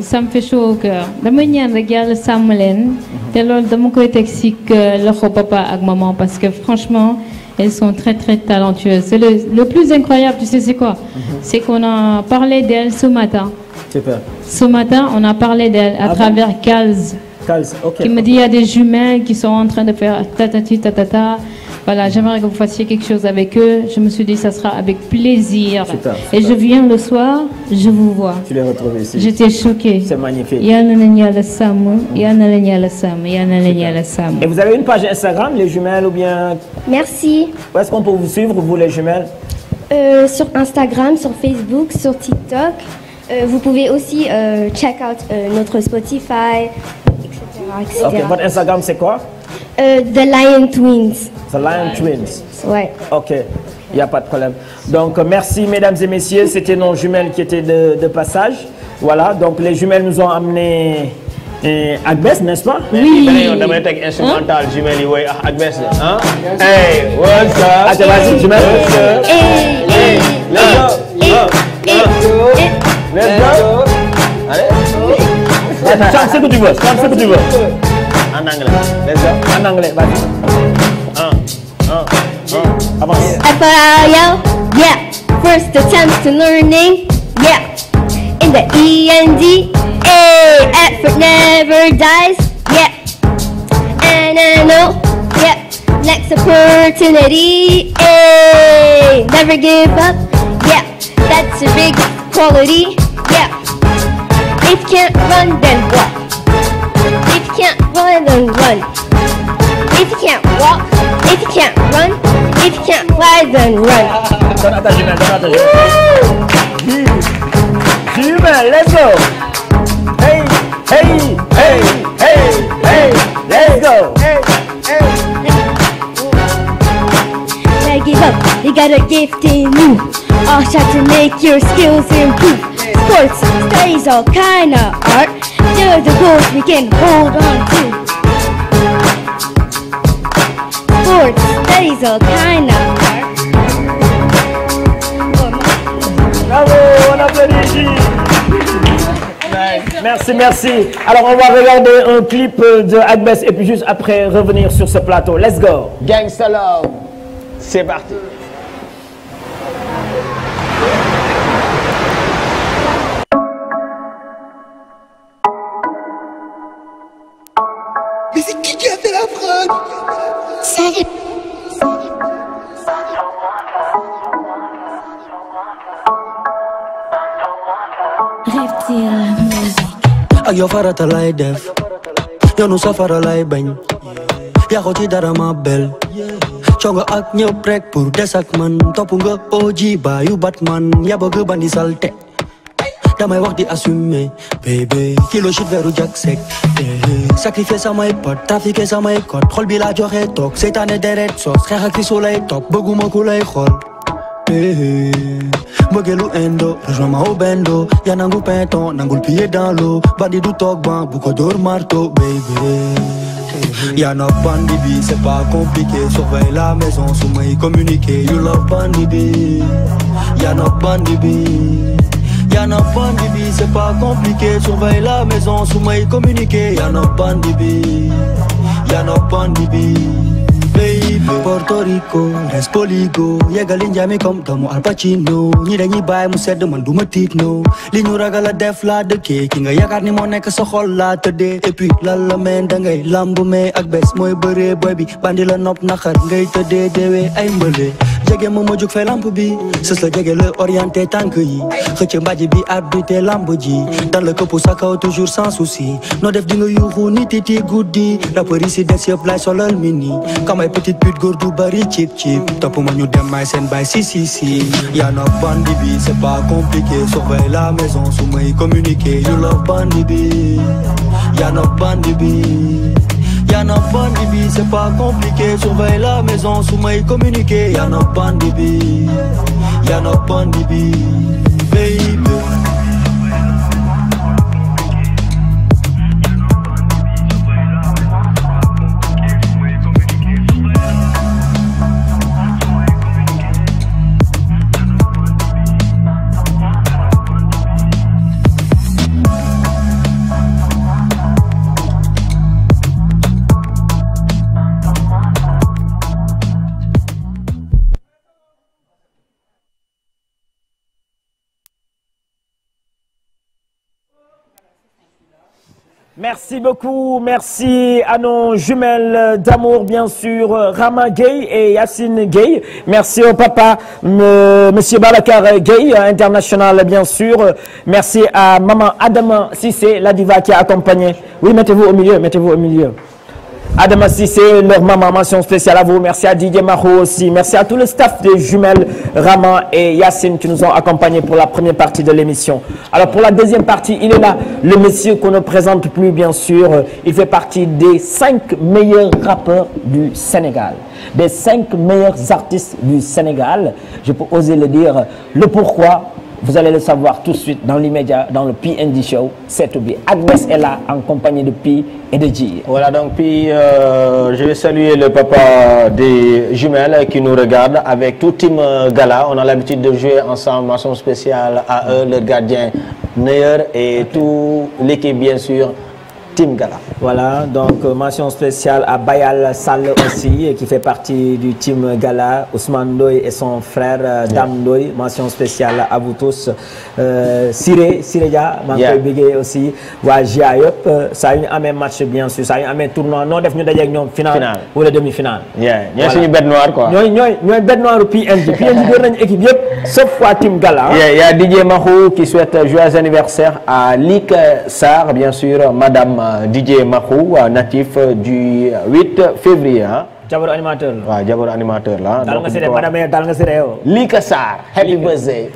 ça me fait chaud au cœur. Dama ñaan rek Yàlla sàmm leen te loolu dama koy teg ci loxo papa ak maman parce que franchement, elles sont très très talentueuses. C'est le plus incroyable, tu sais c'est quoi? C'est qu'on a parlé d'elles ce matin. Super. Ce matin, on a parlé d'elles à travers Calz. Calz, ok. Qui me dit il y a des jumelles qui sont en train de faire tatati tatata. Voilà, j'aimerais que vous fassiez quelque chose avec eux. Je me suis dit, ça sera avec plaisir. Super, super. Et je viens le soir, je vous vois. Tu les retrouves ici. J'étais choquée. C'est magnifique. Et vous avez une page Instagram, les jumelles, ou bien... Merci. Où est-ce qu'on peut vous suivre, vous les jumelles? Sur Instagram, sur Facebook, sur TikTok. Vous pouvez aussi check out notre Spotify, etc. Ok, votre Instagram c'est quoi? The Lion Twins. The Lion Twins. Ouais. Ok, il n'y a pas de problème. Donc merci mesdames et messieurs, c'était nos jumelles qui étaient de passage. Voilà, donc les jumelles nous ont amené Agbes, n'est-ce pas? Oui. On devrait être instrumental jumelles yi Agbes. Hein? Hey, what's up? Attends, vas-y, jumelles. Hey, let's go. Let's go. Allez. Chante ce que tu veux, chante ce que tu veux. En anglais. Let's go. En anglais, vas-y. Avance. FIL, yeah. First attempt to learning, yeah. In the END, effort never dies, yeah. And I know, yeah. Next opportunity, never give up, yeah. That's a big quality, yeah. If you can't run, then walk. If you can't run, then run. If you can't walk, if you can't run, if you can't fly, then run. Donne à ta jumelle, donne à ta jumelle. Jumelle, let's go. Hey, hey, hey, hey, hey, let's go. Never give up, you got a gift in you. All shot to make your skills improve. Sports, studies, all kind of art. They're the goals we can hold on to. Sports, studies, all kind of art. Bravo, on applaudit. Merci, merci. Alors on va regarder un clip de Agbes et puis juste après revenir sur ce plateau. Let's go. Gangsta Love. C'est parti. Mais c'est qui a fait la fraude? Salut. Ak yow farata lay def yoonu safara lay bañ yaxu ci dara ma bel congo ak ñëpp rek pour des ak man topp nga oji baayu Batman ya bëgg bandi salte damay wax di assumer bébé kilo shit veru jak sek sacrifier samay pot trafiquer samay code xol bi la joxe toog seytaane deret sos xeex ak fi su lay topp bëgguma ku lay xool mbëggeelu indo rejoins-moi au bendo ya nangul pinton nangul pied dans l'eau bandi du toog ban bu ko dóor marteau baby ya no bandi bi c'est pas compliqué surveille la maison su may communiquer you love bandi bi ya no bandi bi ya no bandi bi c'est pas compliqué surveille la maison su may communiquer ya no bandi bi ya no bandi bi Porto Rico, Respoligo, yegali njami comme doomu Al Pacino ñi dañuy bàyyi mu sedd man duma tiit no li ñu ragal a def laa dëkkee ki nga yaakaar ni moo nekk sa xol laa tëddee et puis lan la meen da ngay lamb mais ak bés mooy bëree boy bi bandi la nopp naxar ngay tëddee deewee ay mbële jege ma jug fay lamp bi sës la jege la orienté tànk yi xëcc mbàjj bi arbitre lamb ji dans le këpp sa kaw toujours sans souci noo def di nga yuuxu ni titi guddi rappeur yi si des yëpp lay solal mini comme ay petite pute góor du bari chip chip topp ma ñu dem may seen bay si yaa no bandi bi c'est pas compliqué surveille la maison su may communiquer you love bandi bi yaa no bandi bi yaa no bandi bi c'est pas compliqué surveille la maison su may communiquer yaa no bandi bi yaa no bandi bi baby. Merci beaucoup, merci à nos jumelles d'amour, bien sûr, Rama Gueye et Yacine Gueye. Merci au papa, monsieur Babacar Gueye, international, bien sûr. Merci à maman Adama Sissé, la diva qui a accompagné. Oui, mettez-vous au milieu, mettez-vous au milieu. Adama Cissé, leur maman, mention spéciale à vous. Merci à Didier Mahou aussi. Merci à tout le staff des jumelles Raman et Yacine qui nous ont accompagnés pour la première partie de l'émission. Alors pour la deuxième partie, il est là, le monsieur qu'on ne présente plus bien sûr. Il fait partie des 5 meilleurs rappeurs du Sénégal. Des 5 meilleurs artistes du Sénégal. Je peux oser le dire. Le pourquoi, vous allez le savoir tout de suite dans l'immédiat, dans le PND Show. C'est tout bien. Agbes est là en compagnie de Pi et de G. Voilà, donc Pi, je vais saluer le papa des jumelles qui nous regarde avec tout Team Gala. On a l'habitude de jouer ensemble, mention spéciale à eux, le gardien Neuer et tout l'équipe bien sûr. Team Gala. Voilà, donc mention spéciale à Bayal Sall aussi, qui fait partie du Team Gala, Ousmane Ndoye et son frère Dame Ndoye. Mention spéciale à vous tous. Siré Dia, Mankoy Bigué aussi. Wa Gia Yop, ça a eu un même match bien sûr, ça a eu un même tournoi. Non, def ñu dajé ak ñom finale ou la demi-finale. ñoy suñu bête noire quoi. ñoy bête noire PNG. PNG door nañ équipe yépp sauf fois Team Gala. Il y a Didier Mahou qui souhaite joyeux anniversaire à Lik Sarr, bien sûr, Madame Didier Mahou, natif du 8 février. Jabar animateur. Ouais, Jabar animateur là. Dal nga séré madame dal nga séré yow. Lika Sarr, happy birthday.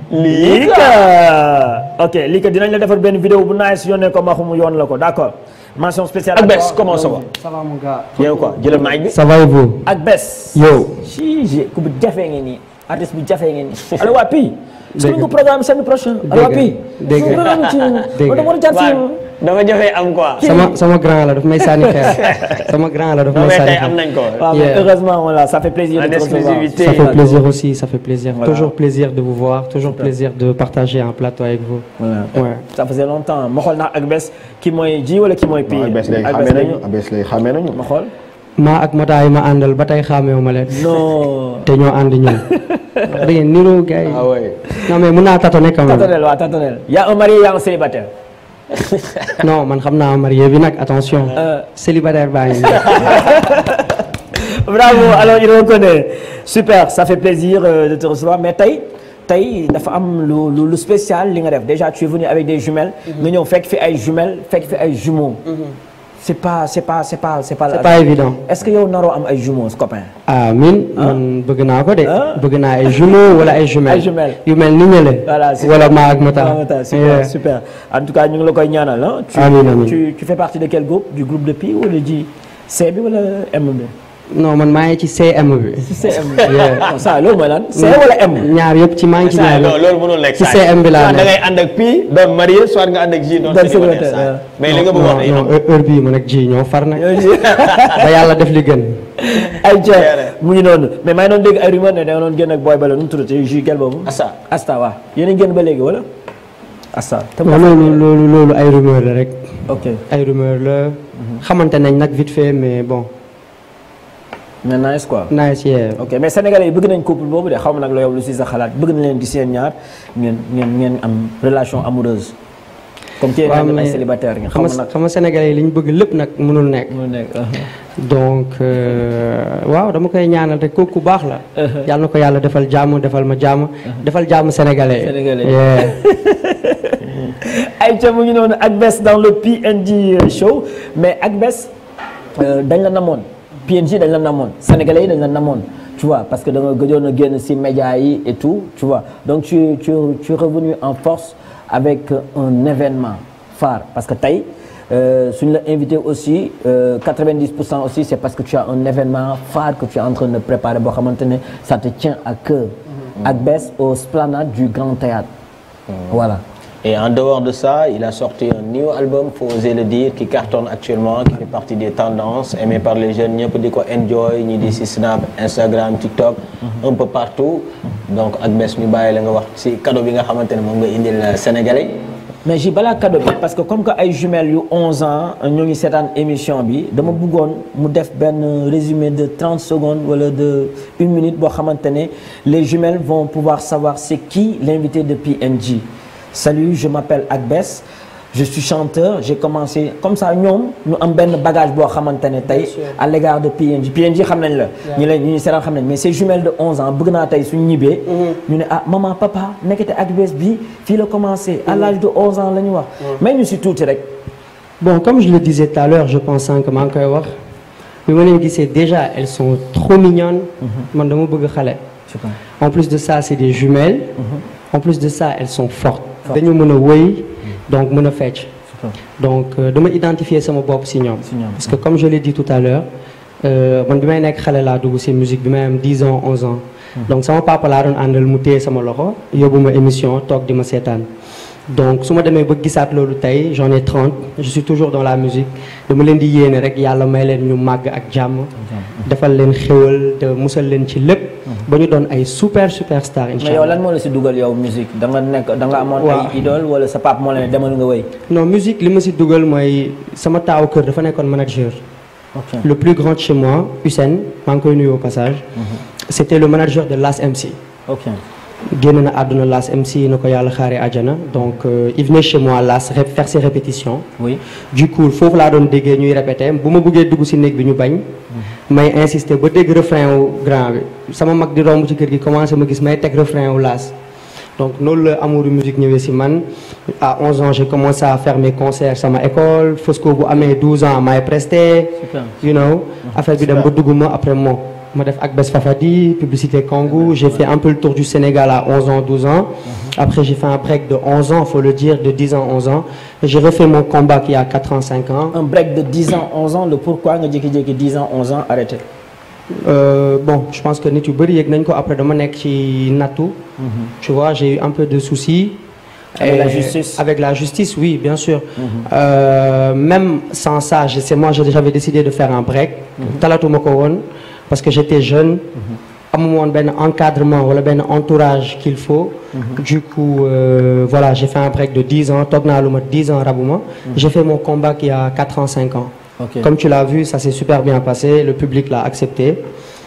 Lika. OK, Lika dinañ la defar ben vidéo bu nice yone ko Mahou mu yon la ko, d'accord. Mention spéciale Agbes, comment ça va? Ça va mon gars. Bien quoi? Jël mic bi. Ça va et vous? Agbes. Yo. Si, ku bu jafé ngeen ni. Artiste bu jafé ngeen ni. Alors wa Pi. Est-ce que nous programme semaine prochaine? Alors wa Pi. Dégg dama jafe am quoi. sama grand la daf may sànni xeer. Sama grand la daf may sànni xeer. am nañ ko. Heureusement voilà, ça fait plaisir de te recevoir. Ça fait plaisir aussi, ça fait plaisir. Voilà. Toujours plaisir de vous voir, toujours plaisir de partager un plateau avec vous. Voilà. Ouais. Ça faisait longtemps. Ma xool nak Agbes ki mooy Ji wala ki mooy Pi. Agbes lay xamé nañu. Ma xool. Ma ak Mataay ma àndal ba tey xàmmeewu ma leen. Non. Te ñoo ànd ñoom. Da ngeen niru gars yi. Ah ouais. Non mais mun naa tâtonner quand même. Tâtonner. Y a un marié, y a un célibataire. Non, man xam naa marié bi nag attention. Célibataire baa ngi. Bravo, alors il reconnaît. Super, ça fait plaisir de te recevoir. Mais tey dafa am lu spécial li nga def. Déjà tu es venu avec des jumelles. Nga ñëw fekk fi ay jumelles, fekk fi ay jumeaux. C'est pas évident. Est-ce que yow naroo am ay jumeaux copain? Ah man bëgg naa ko de. Bëgg naa ay jumeaux wala ay jumelles. Ay jumelles. Yu mel ni ñële. Voilà, wala ma ak Mata. Super, super. En tout cas, ñu ngi la koy ñaanal hein. Amiin. Tu fais partie de quel groupe? Du groupe de Pi ou de J? C bi wala M bi? Non, man maa ngi ci CM bi. Ci CM bi. Ça loolu mooy lan? C wala M? Ñaar yëpp ci maa ngi ci ñaar. loolu mënul nekk ci CM bi laa nekk. da ngay ànd ak Pi doon marié soit nga ànd ak J doon célibataire. Mais li nga bëgg wax non heure bii man ak J ñoo far nag. Ba yàlla def li gën. ay ca mu ngi noonu mais maa ngi doon dégg ay rumeur ne da nga doon génn ak boy bala nu mu tuddati J gel boobu. Asta waaw yéen a ngi génn ba léegi wala. Asta. loolu ay rumeur la rek. Ok ay rumeur la. Xamante nañ nag vite fait mais bon. mais nice quoi. Nice yeah. Ok mais sénégalais yi bëgg nañ couple boobu de xaw ma nag la yow lu si sa xalaat bëgg na leen di seen ñaar ngeen am relation amoureuse. comme ci yéen ay célibataire nga xam nga sénégalais yi li ñu bëgg lépp nag mënul nekk. donc waaw dama koy ñaanal rek kooku baax la. yàlla na ko yàlla defal jàmm defal ma jàmm. defal jàmm sénégalais. ay ca mu ngi noonu Agbes dans le PND show mais Agbes dañ la namoon. PNG dañ la namoon sénégalais yi dañ la namoon tu vois parce que da nga gëjoon a génn ci médias yi et tout tu vois donc tu es revenu en force avec un événement phare parce que tey suñu la invité aussi 90% aussi c'est parce que tu as un événement phare que tu es en train de préparer boo xamante ne ça te tient à cœur. Agbes au Esplanade du Grand Théâtre. Voilà. Et en dehors de ça, il a sorti un nouveau album, faut oser le dire, qui cartonne actuellement, qui fait partie des tendances, aimé par les jeunes. N'y a pas de quoi enjoy, ni des Snap, Instagram, TikTok, un peu partout. Donc, Agbes, nous baillons le wax ci cadeau bi nga xamantene mom nga indil Sénégalais. Mais j'ai balaa cadeau bi parce que comme que ay jumelles yu 11 ans ñoo ngi seetaan émission bi dama bëggoon mu def benn résumé de 30 secondes wala de 1 minute boo xamantene les jumelles vont pouvoir savoir c'est qui l'invité de PNG. Salut, je m'appelle Agbes, je suis chanteur, j'ai commencé comme ça ñoom ñu am benn bagage boo xamante ne tey à l'égard de PNG xam nañ la ñu seetaan xam nañ mais ces jumelles de 11 ans bëgg naa tey suñu ñibbee ñu ne ah maman papa nekkete Agbes bi fii la commencé à l'âge de 11 ans la ñu wax mais ñu si tuuti rek Bon, comme je le disais tout à l'heure, je pense que maa ngi koy wax bi ma leen gisee déjà elles sont trop mignonnes. man dama bëgg xale. En plus de ça c'est des jumelles. En plus de ça elles sont fortes. dañu mën a wëy donc mën a fecc. donc dama identifier sama bopp si ñoom. parce que comme je l'ai dit tout à l'heure man bi may nekk xale laa dugg si musique bi may am 10 ans 11 ans. donc sama papa laa doon àndal mu téye sama loxo yóbbu ma émission toog di ma seetaan. donc su ma demee ba gisaat loolu tey j'en ai 30 je suis toujours dans la musique dama leen di yéene rek yàlla may leen ñu màgg ak jàmm. defal leen xéwal te musal leen ci lépp. ba ñu doon ay superstar incha allah. mais yow lan moo la si dugal yow musique da nga amoon ay idole wala sa papa moo la ne demal nga wéy. non musique li ma si dugal mooy sama taawu kër dafa nekkoon manager. le plus grand chez moi Hussein maa ngi koy nuyu au passage. c'était le manager de Las MC. génn na àdduna Las MC na ko yàlla xaaree àjjana donc il venait chez moi Las faire ses répétitions. oui du coup foofu laa doon déggee ñuy répété bu ma bëggee dugg si néeg bi ñu bañ. may insister ba dégg refrain wu grand bi sama mag di romb ci kër gi commencé ma gis may teg refrain wu Las. donc noonu la amouru musique ñëwee si man à 11 ans j'ai commencé à faire mes concerts sama école Fosco bu amee 12 ans may presté. you know affaire bi dem ba dugg ma après ma def ak Bes Fafadi publicité Kangoo j'ai fait un peu le tour du Sénégal à 11 ans 12 ans après j'ai fait un break de 11 ans faut le dire de 10 ans 11 ans j'ai refait mon combat qui a 4 ans 5 ans. un break de 10 ans 11 ans le pourquoi nga jékki-jékki 10 ans 11 ans arrêté. Bon je pense que nit yu bëri yëg nañ ko après dama nekk ci nattu. tu vois j'ai eu un peu de soucis. Avec la justice. Avec la justice, oui, bien sûr. Même sans ça, j'avais décidé de faire un break. Talatuma ko woon parce que j'étais jeune. amu woon benn encadrement wala benn entourage qu'il faut. Du coup, voilà, j'ai fait un break de 10 ans. Toog naa lu mat 10 ans rabuma. J'ai fait mon combat qui a 4 ans, 5 ans. Comme tu l'as vu, ça s'est super bien passé. Le public l'a accepté.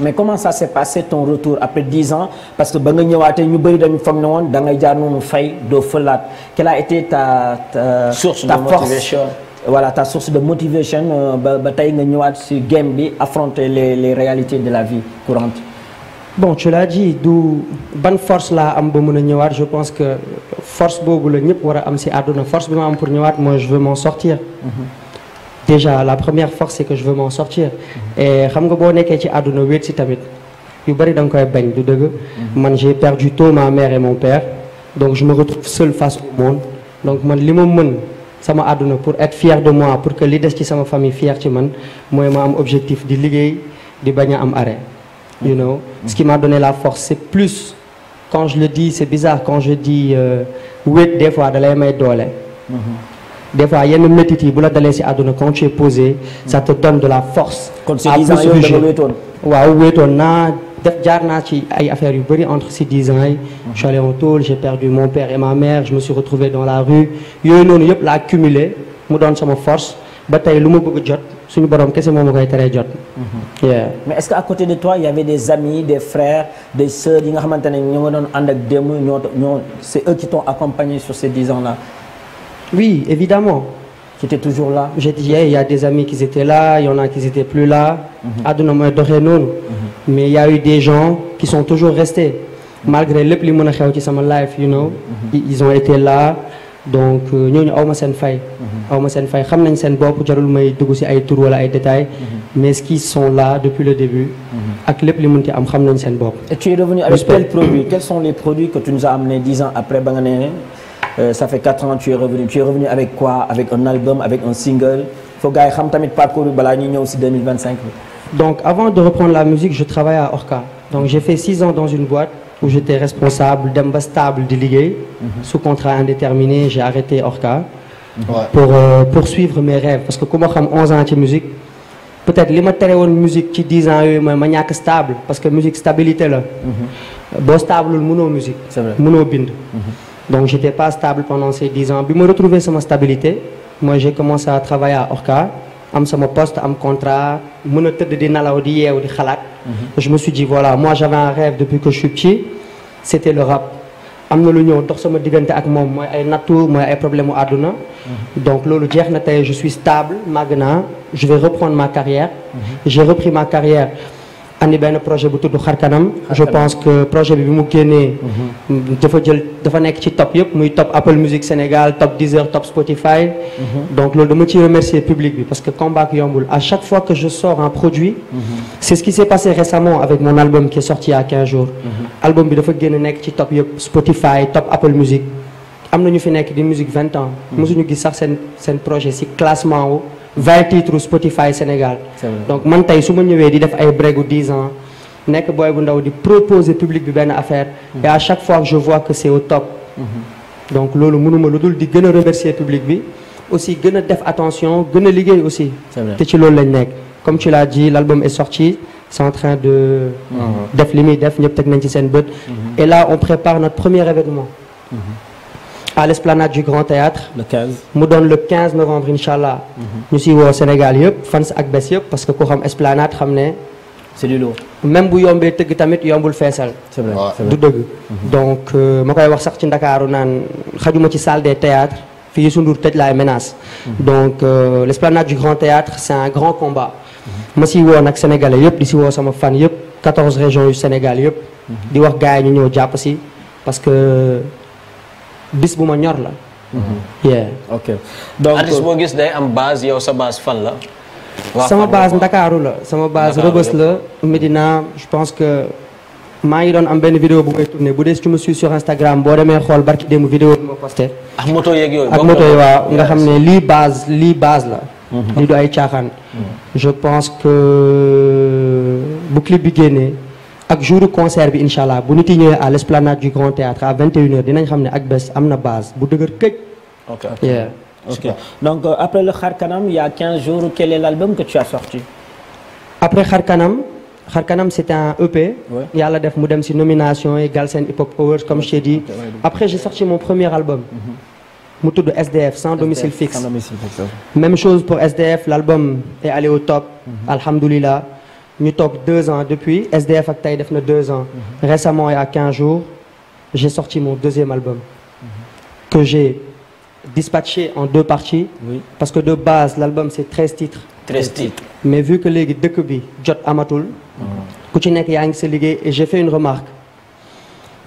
Mais comment ça s'est passé ton retour après 10 ans parce que ba nga ñëwaatee ñu bëri dañu foog ne woon da ngay jaar noonu fay doo fëlaat quelle a été ta source de motivation. Voilà ta source de motivation ba tey nga ñëwaat ci game bi affronter les réalités de la vie courante. Bon tu l'as dit du ban force laa am ba mën a ñëwaat je pense que force boobu la ñëpp war a am ci àdduna force bi ma am pour ñëwaat moi je veux m'en sortir. Déjà la première force c'est que je veux m'en sortir et xam nga boo nekkee ci àdduna wéet ci tamit yu bari da nga koy bañ du dëgg man j'ai perdu tôt ma mère et mon père donc je me retrouve seul face au monde donc man li ma mën sama àdduna pour être fier de moi pour que li des ci sama famille fier ci man mooy ma am objectif di liggéey di bañ a am arrêt you know ce qui m'a donné la force c'est plus quand je le dis c'est bizarre quand je dis wéet des fois da lay may doole des fois yenn métit yi bu la dalee ci àdduna quand tu es posé ça te donne de la force. kon ci 10 ans yow da nga wéetoon. waaw wéetoon naa jaar naa ci ay affaires yu bëri entre ces 10 ans yi. je suis allé en tôle j'ai perdu mon père et ma mère je me suis retrouvé dans la rue yooyu noonu yëpp la accumulé mu doon sama force ba tey lu ma bëgg jot suñu borom kese moo ma koy teree jot. mais est-ce que à côté de toi il y avait des amis des frères des sœurs yi nga xamante ne ñoo nga doon ànd ak démb ñoo c'est eux qui t'ont accompagné sur ces 10 ans là. Oui, évidemment. Qui étaient toujours là. J'ai dit, il y a des amis qui étaient là, il y en a qui n'étaient plus là. Aduna mooy doxee noonu. Mais il y a eu des gens qui sont toujours restés. Malgré lépp li mën a xew ci sama life, you know. Ils ont été là. Donc ñooñu aw ma seen fay. aw ma seen fay xam nañ seen bopp jarul may dugg ci ay tour wala ay détails. Mais ce qui sont là depuis le début. ak lépp li mën ci am xam nañ seen bopp. Et tu es revenu avec quels produits? Quels sont les produits que tu nous as amenés 10 ans après ba nga ne ça fait 4 ans tu es revenu avec quoi? Avec un album, avec un single. Faut gars yi xam tamit parcours bi balaa ñuy ñëw ci 2025 bi. Donc avant de reprendre la musique, je travaillais à Orca. Donc j'ai fait 6 ans dans une boîte où j'étais responsable, dem ba stable di liggéey. Sous contrat indéterminé, j'ai arrêté Orca. Pour poursuivre mes rêves parce que ku ma xam 11 ans ci musique. Peut-être li ma tere woon musique ci 10 ans yooyu mooy ma ñàkk stable parce que musique stabilité la. boo stableul mënoo musique. C'est vrai mënoo bind. Donc j'étais pas stable pendant ces 10 ans bi ma retrouvé sama stabilité moi j'ai commencé à travailler à Orca am sama poste am contrat mën a tëdd di nalaw di yeew di xalaat. Je me suis dit voilà moi j'avais un rêve depuis que je suis petit c'était le rap am na lu ñëw dox sama diggante ak moom mooy ay nattu mooy ay problème mu àdduna. Donc loolu jeex na tey je suis stable màgg naa je vais reprendre ma carrière. J'ai repris ma carrière andi benn projet bu tudd Xar Kanam. Je pense que projet bi mu génnee. dafa nekk ci top yëpp muy top Apple Music Sénégal top Deezer top Spotify. donc loolu dama ciy remercier public bi parce que combat yombul à chaque fois que je sors un produit. c'est ce qui s'est passé récemment avec mon album qui est sorti il y a 15 jours. album bi dafa génn nekk ci top yëpp Spotify top Apple Music. am na ñu fi nekk di musique 20 ans. mosuñu gis sax seen projet ci classement wu 20 titres Spotify Sénégal. donc man tey su ma ñëwee di def ay break gu 10 ans nekk booy bu ndaw di proposer public bi benn affaire. et à chaque fois que je vois que c'est au top. donc loolu mënuma lu dul di gën a remercier public bi aussi gën a def attention gën a liggéey aussi. te ci loolu lañ nekk comme tu l'as dit l'album est sorti. c'est en train de def li muy def ñëpp teg nañ ci seen bët. et là on prépare notre premier événement. à l'esplanade du Grand Théâtre. le 15. mu doon le 15 novembre incha allah. ñu si woo Sénégal yëpp fans ak bés yëpp parce que ku xam esplanade xam ne. c'est du lourd. même bu yombee tëgg tamit yombul feesal. c'est vrai du dëgg. donc ma koy wax sax ci Ndakaaru naan xajuma ci salle des théâtres fii Youssou Ndour tëj laay menace. donc l'esplanade du Grand Théâtre c'est un grand combat. ma si woo nag Sénégalais yëpp di si woo sama fan yëpp 14 régions yu Sénégal yëpp. di wax gars yi ñu ñëw jàpp si parce que. bis bu ma ñor la. yeah. ok donc artiste boo gis day am base yow sa base fan la. sama base Ndakaaru la sama base Rebeuss la Médina je pense que maa ngi doon am benn vidéo bu may tourné bu dee tu me suis sur Instagram boo demee xool barki démb vidéo bi ma posté. ak moto yeeg yooyu. ak moto yi waaw nga xam ne lii base la. lii du ay caaxaan. je pense que bu clip bi génnee. ak jour concert bi incha allah bu nit yi ñëwee à l'esplanade du Grand Théâtre à 21h dinañ xam ne ak bés am na base bu dëgër këj. ok donc après le Xar Kanam il y a 15 jours quel est l'album que tu as sorti. après Xar Kanam c'était un EP. yàlla def mu dem ci nomination yi Galsen Hip Hop Awards comme je t'ai dit. après j'ai sorti mon premier album. mu tudd SDF sans domicile fixe. même chose pour SDF l'album est allé au top. alhamdoulilah. ñu toog 2 ans depuis SDF ak tey def na 2 ans. récemment il y a 15 jours j'ai sorti mon deuxième album. que j'ai dispatché en 2 parties. parce que de base l'album c'est 13 titres. 13 titres. mais vu que léegi dëkk bi jot amatul. ku ci nekk yaa ngi sa liggéey et j'ai fait une remarque.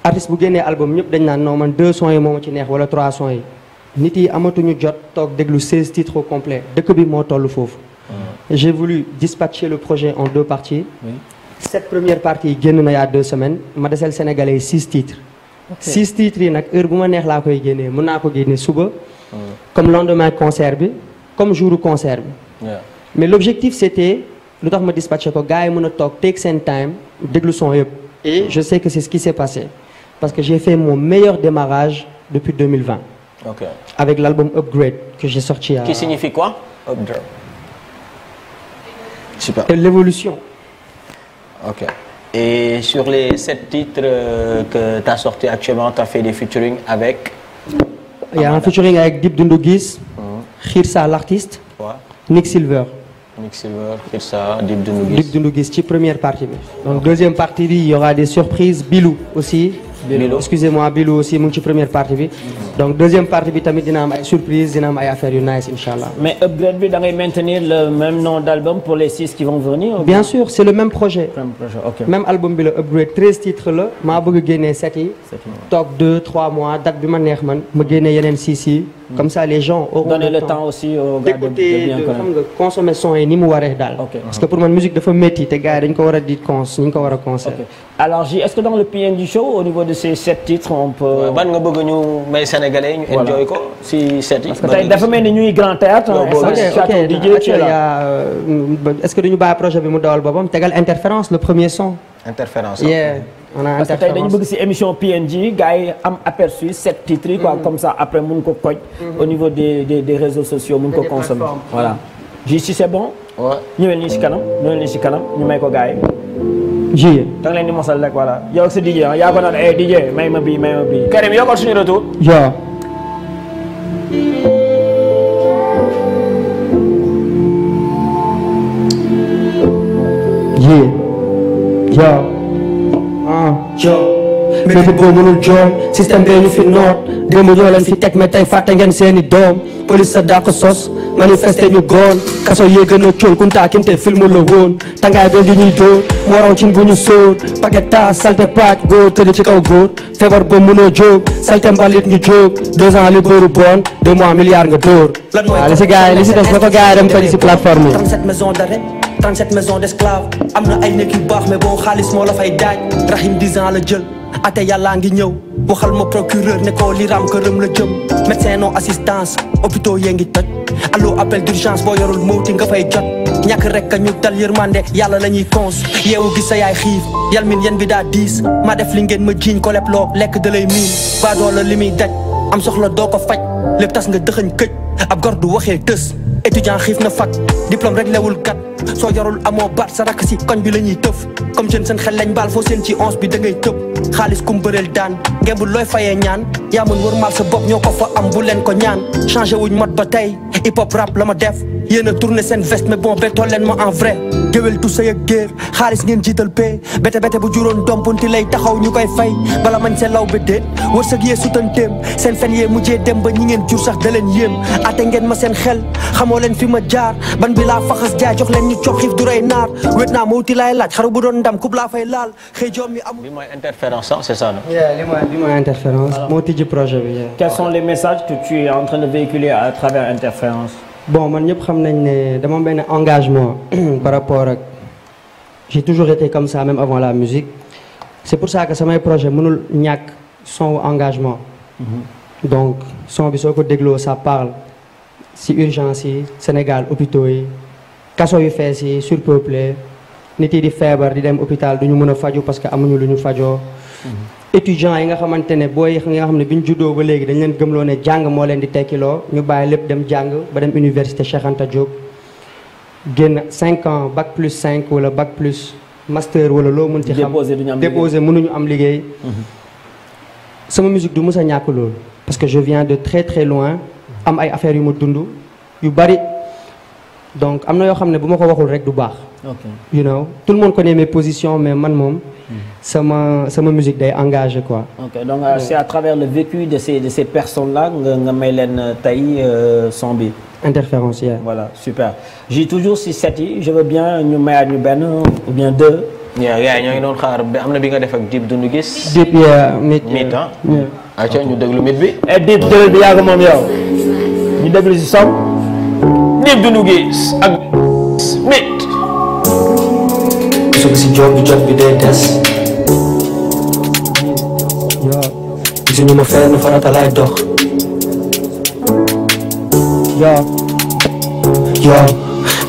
artiste bu génnee album ñëpp dañ naan non man 2 sons yi moo ma ci neex wala 3 sons yi. nit yi amatuñu jot toog déglu 16 titres au complet dëkk bi moo toll foofu. j'ai voulu dispatcher le projet en 2 parties. Cette première partie yi génn na il y a 2 semaines ma desel Sénégalais 6 titres. 6 titres yi nag heure bu ma neex laa koy génnee mën naa ko génne suba. comme lendemain concert bi comme jour concert bi. mais l'objectif c'était lu tax ma dispatcher ko gars yi mën a toog take seen time déglu son yëpp. et je sais que c'est ce qui s'est passé parce que j'ai fait mon meilleur démarrage depuis 2020. avec l'album Upgrade que j'ai sorti à. qui signifie quoi Upgrade. Super. Et l'évolution. Ok. Et sur les 7 titres que tu as sortis actuellement, tu as fait des featuring avec. Il y a un featuring avec Dip Doundou Guiss, Khirsa l'artiste, Nick Silver. Nick Silver, Khirsa, Dip Doundou Guiss. Dip Doundou Guiss, c'est première partie. Donc deuxième partie, il y aura des surprises. Bilou aussi. Excusez-moi, Bilou aussi mu ngi ci première partie bi. donc deuxième partie bi tamit dina am ay surprise dina am ay affaires yu nice inchallah. mais Upgrade bi da ngay maintenir le même nom d'album pour les 6 qui vont venir. bien sûr c'est le même projet. ok même album bi la Upgrade 13 titres la maa bëgg a génnee 7 yi. toog 2-3 mois date bi ma neex man ma génnee yeneen 6 yi. comme ça les gens auront donner le temps aussi aux gars de bien xam nga consommer son yi ni mu waree daal. parce que pour man musique dafa métti te gars yi dañ ko war a di cons ñu ko war a conseiller. alors J est-ce que dans le PNJ show au niveau de ces 7 titres on peut. ban nga bëgg ñu may Sénégalais ñu enjoy ko si 7 yi. parce que tey dafa mel ni ñuy grand théâtre. est-ce que duñu bàyyi projet bi mu dawal boppam tegal interférence le premier son. interférence. on a parce que tey dañu bëgg ci émission PNJ gars yi am aperçu 7 titres yi quoi comme ça après mun ko koj. au niveau des réseaux sociaux mun ko consommer. voilà J si c'est bon. ñëwel nii ci kanam ñu may ko gars yi. J. da nga leen di mosal rek voilà yow ak sa DJ yaa ko naan DJ may ma bii. Karim yokkal suñu retour. mais bu boo mënul jooy système bee ñu fi noot démb ñoo leen fi teg mais tey fàtte ngeen seeni doom police sa dàq sos manifesté ñu goon kaso yee gën a cool kuntaa kinte film la woon tàngaay ba li ñuy dóor moo raw cin bu ñu sóor paqueta salte paaj góor tëdd ci kaw góor feebar ba mënoo jóg salte mbalit ñu jóg 2 ans li bëru bon 2 mois milliards nga dóor waaw li si gars yi li si des na ko gars yi dem ko ci plateforme yi 37 maisons d'arrêt 37 maisons d'esclaves am na ay nekk yu baax mais bon xaalis moo la fay daaj Rahim 10 ans la jël ate yàllaa ngi ñëw waxal ma procureur ne ko li ram këram la jëm médecin non assistance hôpitaux yee ngi toj allo appel d'urgence boo yorul mawti nga fay jot ñàkk rek ka ñu dal yërmande yàlla la ñuy cons yeewu gis sa yaay xiif yal min yen bi daa diis ma def li ngeen ma jiiñ ko lepp loo lekk da lay miin baadoo la li muy daj am soxla doo ko faj lépp tas nga dëxëñ këj ab gor du waxee tës étudiant xiif na fag diplôme rek lewul gat soo yorul amoo baat sa rakk si koñ bi la ñuy tëf comme jeune seen xel lañ baal foo seen ci 11 bi da ngay tëb xaalis kum bëreel daan ngemb looy fayee ñaan yaa mën wër mal sa bopp ñoo ko fa am bu leen ko ñaan changé wuñ mot ba tey hip hop rap la ma def yéen a tourné seen veste mais bon betoo leen ma en vrai géwél tu sëy ak géer xaalis ngeen jiital pay bete bete bu juróon doom bunti lay taxaw ñu koy fay bala mañ seen law ba déet wërsëg yee sutantéem seen fen yee mujjee dem ba ñi ngeen jur sax da leen yéem ate ngeen ma seen xel xamoo leen fi ma jaar ban bi laa faxas jaay jox leen ñu cox xiif du rey naar wét naa mawti laay laaj xaru bu doon ndam kub laa fay laal xëy joom mi amul bi mooy interférence c'est ça non? li mooy interférence moo tijji projet bi. Quels sont les messages que tu es en train de véhiculer à travers interférence? Bon man ñëpp xam nañ ne dama am benn engagement par rapport ak j'ai toujours été comme ça même avant la musique c'est pour ça que samay projet mënul ñàkk son engagement. Donc son bi soo ko dégloo ça parle si urgence yi Sénégal hôpitaux yi kaso yu fees yi surpeuplé nit yi di feebar di dem hôpital du ñu mën a faju parce que amuñu lu ñu fajoo. étudiants yi nga xamante ne booy yi nga xam ne bi ñu juddoo ba léegi dañ leen gëmloo ne jàng moo leen di tekkiloo ñu bàyyi lépp dem jàng ba dem université Cheikh Anta Diop génn 5 ans bac plus 5 wala bac plus master wala loo mën ci xam déposé mënuñu am liggéey. sama musique du mës a ñàkk loolu parce que je viens de très très loin am ay affaires yu ma dund yu bari donc am na yoo xam ne bu ma ko waxul rek du baax. you know tout le monde connaît mes positions mais man moom. sama musique day engagé quoi. Ok donc c'est à travers le vécu de ces personnes là nga may leen tey son bi. interférence yeah. Voilà super j'ai toujours si set yi je veux bien ñu mayaat ñu benn ou bien 2. yaa yaa ñoo ngi doon xaar am na bi nga def ak Dip Doundou Guiss. Dip Mit ah. ayca ñu déglu Mit bi. Dip déglu bi yaa ko moom yow ñu déglu si som. Dip Doundou Guiss ak Mit. su si job bi jot bi day des. gisuñu ma fenn farata lay dox.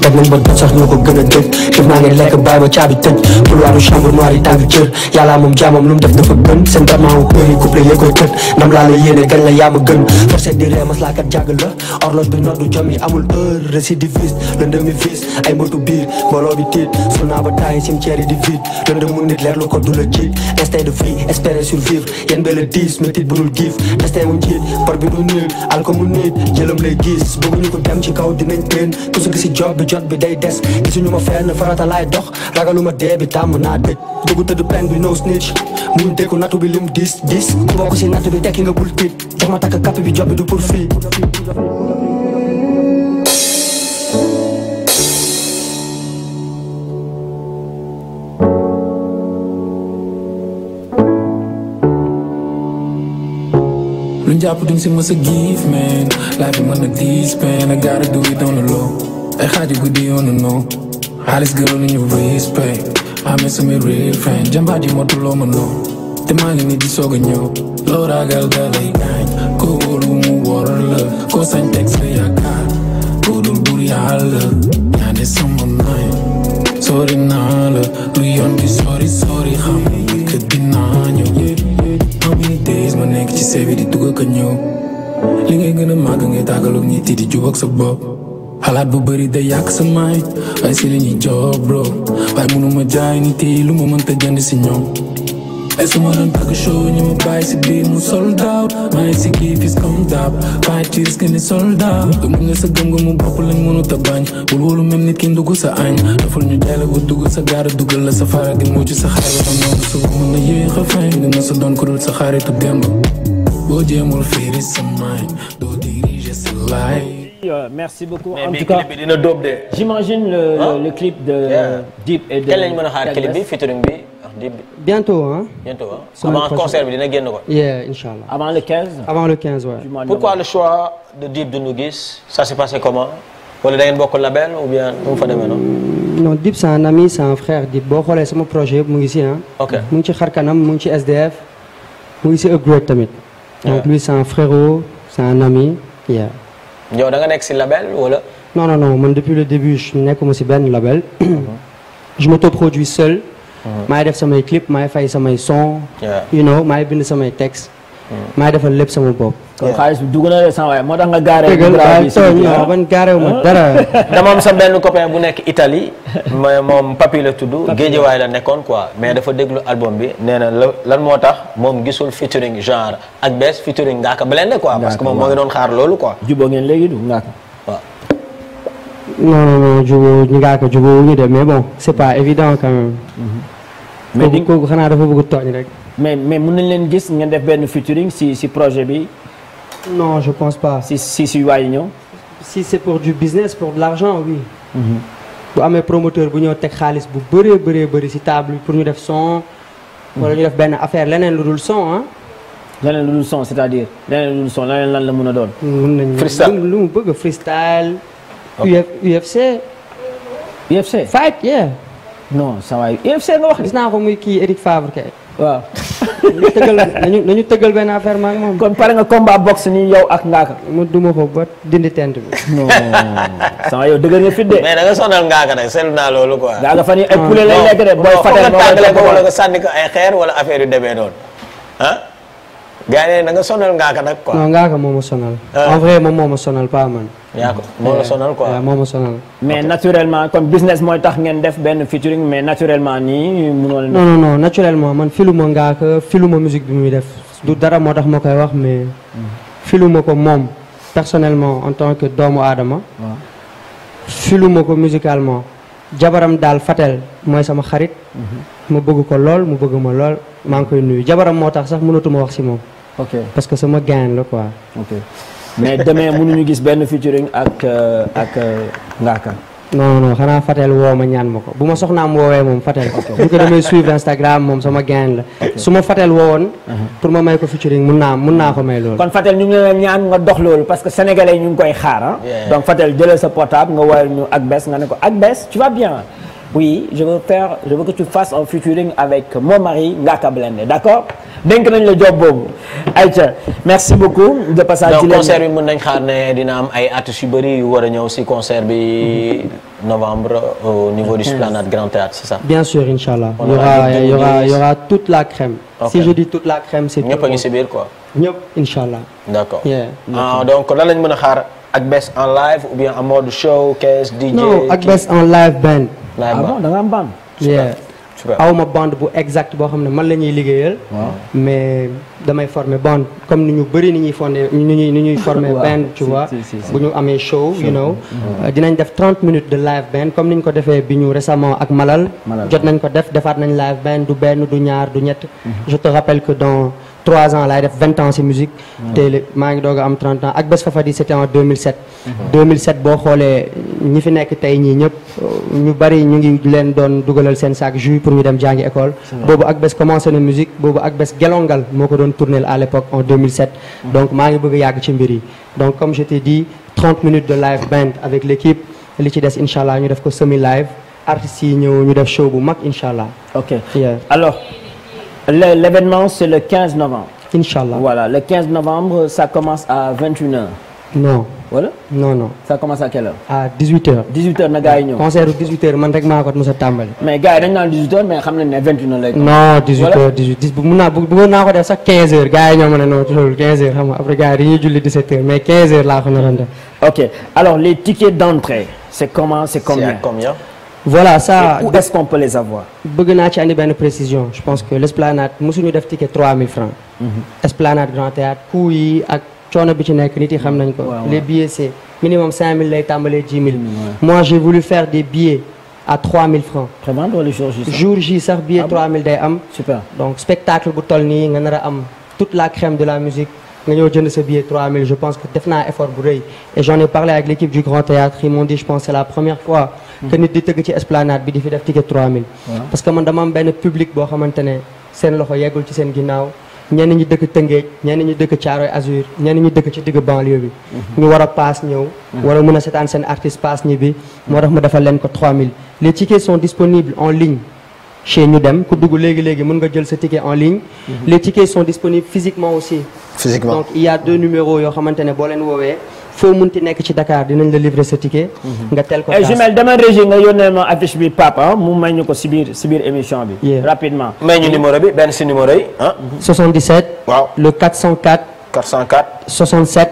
def nañ ba dot sax ñoo ko gën a dëgg def naa ngeen lekk bàyyi ba caabi tëj couloiru chambre noire yi tàng cër yàllaa moom jaamam lu mu def dafa gën seen dramawu përi couple yee koy tët ndam laa la yéene gañ la yaa ma gën forcé di ree mas laakat jàgg la horloge bi noddu jom yi amul heure récidiviste lëndëm mi vis ay motu biir mbooloo bi tiit sul naa ba taay cimetière yi di vide lëndëm mu nit leer lu ko du la jiit instinct de vie espérer survivre yéen ba la 10 métit bu dul giif destin wu njiit bor bi du nit alko mu nit jëlam lay gis bëgguñu ko dem ci kaw dinañ teen ku su gisi job bi jot bi day des gisuñu ma fenn farata laay dox ragaluma dee bi tàmm naa dëj dugg tëdd pen bi no snitch muñ dékku nattu bi lim dis ku bokk si nattu bi tekki nga bul tiit jox ma takk kapp bi job bi du pour fii Luñ jàpp duñ si mës a give man life bi mën na diis man I gotta do it on the low ay xaaju guddi on the no xaalis gënoon nañu respect amee sama real friend jàmbaar ji motuloo ma noo te maa ngi nii di soog a ñëw loo ragal da lay gaañ koo wóolu mu wóor la koo sañ teg sa yaakaar koo dul bur yàlla ñaane sama naay sori naa la lu yoon bi sori xam que dinaa ñëw how many days ma nekk ci seebi di dugg ak a ñëw li ngay gën a màgg ngay tàggaloog ñi ti di jubak sa bopp xalaat bu bëri day yàq sa maay waaye si li ñuy job bro waaye mënuma jaay ni tey lu ma mënta jënd si ñoom ay su ma doon tàgg show ñu ma bàyyi si biir mu sold out maa ngi si kii fis comme dab fight ci risque ni sold out gëm nga sa gëm nga mu bopp lañ mënut a bañ bul wóolu même nit ki ndugg sa añ daful ñu jaay la bu dugg sa gaara dugal la sa fara di mucc sa xarit am noonu su mën na yéex a feeñ dina sa doon ku dul sa xaritu démb boo jéemul fiiri sa mind doo diriger sa life merci beaucoup. mais en mais tout cas clip bi dina dóob de. j'imagine le clip de Dip et de. Kañ lañ mën a xaar clip bi featuring bi ak Dip bi. Bientôt hein. Bientôt avant concert bi dina génn ko. yeah Inch'Allah. avant le 15. avant le 15 ouais. Pourquoi le choix de Dip de Nugis? Ça s'est passé comment? Wala da ngeen bokk label ou bien nu mu fa demee noonu? non Dip c'est un ami c'est un frère Dip boo xoolee sama projet yëpp mu ngi si ah. ok mu ngi ci xar kanam mu ngi ci SDF mu ngi si Upgrade tamit. donc lui c'est un frérot c'est un ami. yeah. yow da nga nekk si label wala. non man depuis le début je nekkuma si benn label. je m'autoproduis seul. maay def samay clip maay fay samay son. you know maay bind samay texte. maay defal lépp sama bopp. kon xaalis bi dugg na de sama waay moo tax nga gaaree. man gaaree ma dara. dama am sa benn copain bu nekk Italie. moom Papi la tudd. Géejawaay la nekkoon quoi mais dafa déglu album bi nee na lan moo tax moom gisul featuring genre ak bees featuring Ngaaka Blindé quoi. parce que moom moo ngi doon xaar loolu quoi. jubóo ngeen léegi du Ngaaka. waaw. non jubóo ñu Ngaaka jubóo ñu de mais bon c'est pas évident quand même. mais di kooku xanaa dafa bëgg tooñ rek. mais mën nañ leen gis ngeen def benn featuring si projet bi. non je pense pas. si waay ñëw. si c'est pour du business pour de l'argent oui. bu amee promoteur bu ñëw teg xaalis bu bëri si table bi pour ñu def son. wala ñu def benn affaire leneen lu dul son ah. leneen lu dul son c'est-à-dire leneen lu dul son leneen lan la mën a doon. mën nañu freestyle lu mu bëgg freestyle. UFC. fight yeah. non ça va UFC nga wax. gis naa ko muy kii Eric Favre kay. waaw. nañu tëggal benn affaire ma ak moom. kon pare nga combat boxe nii yow ak Ngaaka. mu duma ko ba dindi tent bi. non sama yow dëgër nga fit de. mais da nga sonal Ngaaka nag seetlu naa loolu quoi. Ngaaka fan yii ay poulet lay lekk de booy Fatel nga tàngale ko wala nga sànni ko ay xeer wala affaire yu demee noonu ah. gars yi da nga sonal Ngaaka nag quoi. non Ngaaka moo ma sonal. en vrai moom moo ma sonal pas man. yaa ko moo la sonal quoi. moo ma sonal. mais naturellement comme business mooy tax ngeen def benn featuring mais naturellement nii mënoo leen. non naturellement man filuma Ngaaka filuma musique bi muy def du dara moo tax ma koy wax mais. filuma ko moom personnellement en tant que doomu aadama. filuma ko musicalement. jabaram daal Fatel mooy sama xarit. ma bëgg ko lool mu bëgg ma lool maa ngi koy nuyu jabaram moo tax sax mënatuma wax ci moom. ok parce que sama gain la quoi. ok mais demain mënuñu gis benn featuring ak Ngaaka. non xanaa Fatel woo ma ñaan ma ko bu ma soxnaam woowee moom Fatel. bu ko damay suivre Instagram moom sama gain la. su ma Fatel woowoon. pour ma may ko featuring mun naa ko may loolu. kon Fatel ñu ngi leen ñaan nga dox loolu parce que sénégalais ñu ngi koy xaar ah. donc Fatel jëlal sa portable nga woowal ñu Akbess nga ne ko Akbess tu vas bien. oui je veux que tu fasses un featuring avec mon mari Ngaaka Blindé d'accord dénk nañ la job boobu Aïcha merci beaucoup de passage. donc concert bi mën nañ xaar ne dina am ay artistes yu bëri yu war a ñëw si concert bi novembre au niveau du Esplanade Grand Théâtre c'est ça. bien sûr Inch'Allah. il y aura toute la crème. si je dis toute la crème c'est. ñëpp a ngi si biir quoi. ñëpp Inch'Allah. d'accord donc lan lañ mën a xaar Akbess en live ou bien en mode showcase DJ. non Akbess en live band. ah bon da nga am band. aw ma bande bu exact boo xam ne man la ñuy liggéeyal. mais damay former bande comme ni ñu bëri ni ñuy former band tu vois. bu ñu amee show you know. dinañ def 30 minutes de live band comme ni ñu ko defee bi ñu récemment ak Malal. jot nañ ko defaat nañ live band du benn du ñaar du ñett. je te rappelle que dans 3 ans laay def 20 ans ci musique. te maa ngi doog a am 30 ans Akbess Fafadi c'était en 2007. 2007 boo xoolee ñi fi nekk tey ñii ñëpp ñu bari ñu ngi leen doon dugalal seen sac jus pour ñu dem jàngi école. boobu Akbess commencé na musique boobu Akbess gelongal moo ko doon tourner à l'époque en 2007. donc maa ngi bëgg a yàgg ci mbir yi donc comme je t'ai dit 30 minutes de live band avec l'équipe li ci des incha allah ñu def ko semi live artistes yi ñëw ñu def show bu mag incha allah. ok alors. L'événement, c'est le 15 novembre. Inch'Allah. Voilà, le 15 novembre, ça commence à 21h. Non. Voilà? Non. Ça commence à quelle heure? À 18h. 18h, na gars yi ñëw. concert 18h man rek maa ko mos a tàmbali. mais gars yi dañu naan 18h mais xam nañ ne 21h lay. non 18h 18 bëggoon naa ko def sax 15h gars yi ñoo ma ne non loolu 15h xam nga après gars yi dañuy julli 17h mais 15h laa ko naroon def. ok alors les tickets d'entrée, c'est comment, c'est combien? C'est combien? Voilà ça. Et où est-ce qu'on peut les avoir? bëgg naa ci andi benn précision je pense que l'Esplanade mosuñu def ticket 3000 francs. Esplanade Grand Théâtre coût yi ak coono bi ci nekk nit yi xam nañ ko. les billets c'est minimum 5000 lay tàmbalee 10 000. moi j'ai voulu faire des billets à 3000 francs. Prévente wala jour J? jour J sax billet 3000 day am. super donc spectacle bu toll nii nga nar a am toute la crème de la musique nga ñëw jënd sa billet 3000 je pense que def naa effort bu rëy et j'en ai parlé avec l'équipe du Grand Théâtre ils m'ont dit je pense c'est la première fois que nit di tëgg ci esplanade bi di fi def ticket 3000 parce que man dama am benn public boo xamante ne seen loxo yeggul ci seen ginnaaw ñenn ñi dëkk Tëngéej ñenn ñi dëkk Thiaroye Azur ñenn ñi dëkk ci digg banlieue bi ñu war a paas ñëw war a mën a seetaan seen artiste paas ñi bi moo tax ma defal leen ko 3000 les tickets sont disponibles en ligne chez ñu dem ku dugg léegi-léegi mën nga jël sa ticket en ligne les tickets sont disponibles physiquement aussi donc il y a 2 numéros yoo xamante ne boo leen woowee foo munti nekk ci Dakar dinañ la livrer sa ticket nga tel ko Jumel dama régie nga yónnee ma affiche bi papa mu may ñu ko si biir émission bi rapidement may ñu numéro bi benn si numéro yi 77 waaw le 404 67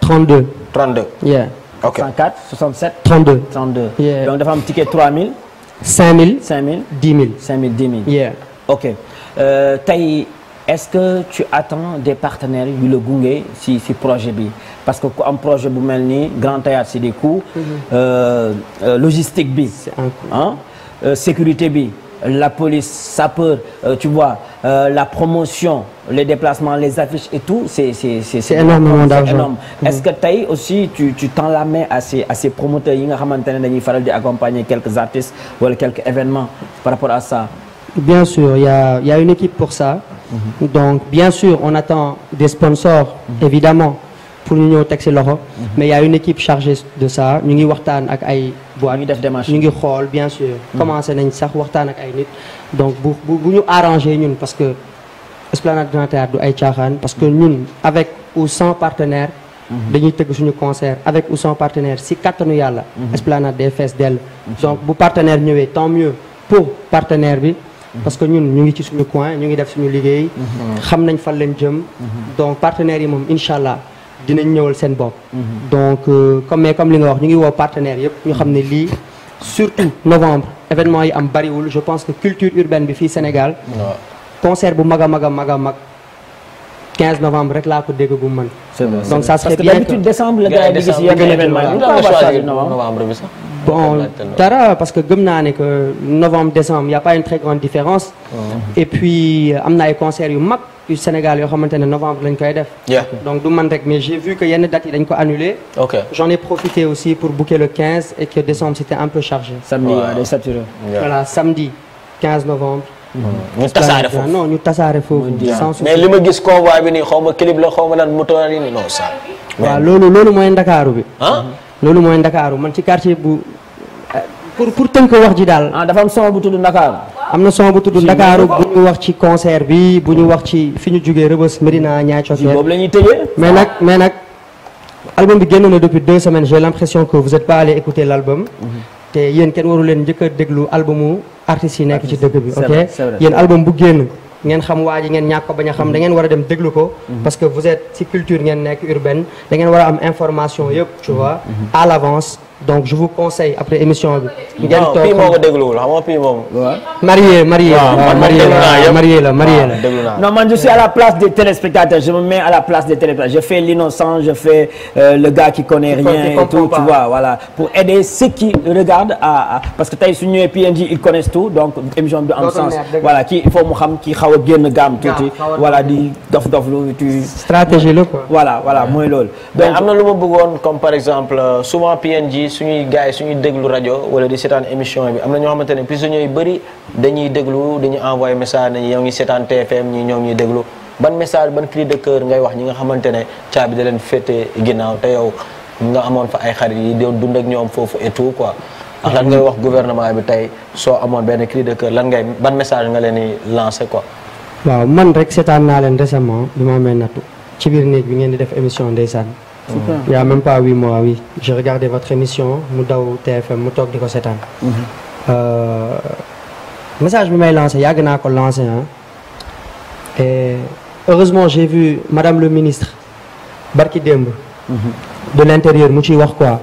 32 yeah ok 404 67 32 32 donc dafa am ticket 3000 5000 5000 10 000 5000 10 000 yeah ok tey est-ce que tu attends des partenaires yu la gunge si projet bi parce que ku am projet bu mel nii Grand Théâtre c'est des coûts logistique bi sécurité bi la police sapeur tu vois la promotion les déplacements les affiches et tout c'est énormément d'argent est-ce que tey aussi tu tends la main à ces promoteurs yi nga xamante ne dañuy faral di accompagner quelques artistes wala quelques événements par rapport à ça bien sûr il y a une équipe pour ça donc bien sûr on attend des sponsors évidemment pour ñu ñëw teg ci loxo mais il y a une équipe chargée de ça ñu ngi waxtaan ak ay boîtes ñu ngi xool bien sûr commencé nañ sax waxtaan ak ay nit donc bu ñu arrangé ñun parce que Esplanade Grand Théâtre du ay caaxaan parce que ñun avec ou sans partenaire dañuy tëgg suñu concert avec ou sans partenaire si kattanu yàlla Esplanade day fees dell donc bu partenaire ñëwee tant mieux pour partenaire bi parce que ñun ñu ngi ci suñu coin ñu ngi def suñu liggéey xam nañ fan lañ jëm donc partenaires yi moom incha allah dinañ ñëwal seen bopp donc comme li nga wax ñu ngi woo partenaires yëpp ñu xam ne lii surtout novembre événement yi am bariwul je pense que culture urbaine bi fii Sénégal concert bu mag a mag a mag a mag 15 novembre rek laa ko dégg bu mën donc ça serait bien que d'habitude décembre la gars yi di gis yenn événement novembre bi sax bon dara parce que gëm naa ne que novembre décembre il y a pas une très grande différence et puis am na ay concerts yu mag yu Sénégal yoo xamante ne novembre lañ koy def donc du man rek mais j'ai vu que yenn dates yi dañ ko annulé j'en ai profité aussi pour booker le 15 et que décembre c'était un peu chargé samedi day saturé voilà samedi 15 novembre ñu tasaare foofu non ñu tasaare foofu mais li ma gis convoi bi nii xaw ma clip la xaw ma lan moto la nii non ça waaw loolu mooy Ndakaaru bi loolu mooy Ndakaaru man ci quartier bu pour tënk wax ji daal dafa am son bu tudd Ndakaaru am na son bu tudd Ndakaaru bu ñu wax ci concert bi bu ñu wax ci fi ñu jugee Rebeuss Médina Niayes Thioker boobu la ñuy tëjee mais nag album bi génn na depuis 2 semaines j'ai l'impression que vous êtes pas allé écouter l'album te yéen kenn waru leen njëkk a déglu albumu artistes yi nekk ci dëkk bi ok yéen album bu génn ngeen xam waa ji ngeen ñàkk ko bañ a xam da ngeen war a dem déglu ko parce que vous êtes ci culture ngeen nekk urbaine da ngeen war a am information yëpp tu vois à l'avance donc je vous conseille après émission bi ngeen toog Pi moo ko dégluwul xam nga Pi moom marié la non man je suis à la place des téléspectateurs je me mets à la place des téléspectateurs je fais l'innocent je fais le gars qui connaît rien et tout tu vois voilà pour aider ceux qui regardent à parce que tey su ñëwee PNJ ils connaissent tout donc émission bi am sens voilà kii il faut mu xam kii xaw a génn gaam tuuti voilà di dof lu tu stratégie la quoi voilà mooy loolu donc am na lu ma bëggoon comme par exemple souvent PNJ suñuy gars yi suñuy déglu rajo wala di seetaan émission bi am na ñoo xamante ne prisonniers yu bëri dañuy déglu dañuy envoyé message nañu yow ngi seetaan TFM ñi ñoom ñuy déglu ban message ban cri de cœur ngay wax ñi nga xamante ne caabi da leen féete ginnaaw te yow nga amoon fa ay xarit yi doon dund ak ñoom foofu et tout quoi ak lan ngay wax gouvernement bi tey soo amoon benn cri de cœur ban message nga leen di lancer quoi. waaw man rek seetaan naa leen récemment bi ma amee nattu ci biir néeg bi ngeen di def émission ndeysaan il y a même pas 8 mois oui j'ai regardé votre émission mu daw TFM mu toog di ko seetaan message bi may lancé yàgg naa ko lancé et heureusement j'ai vu madame le ministre barki démb de l'intérieur mu ciy wax quoi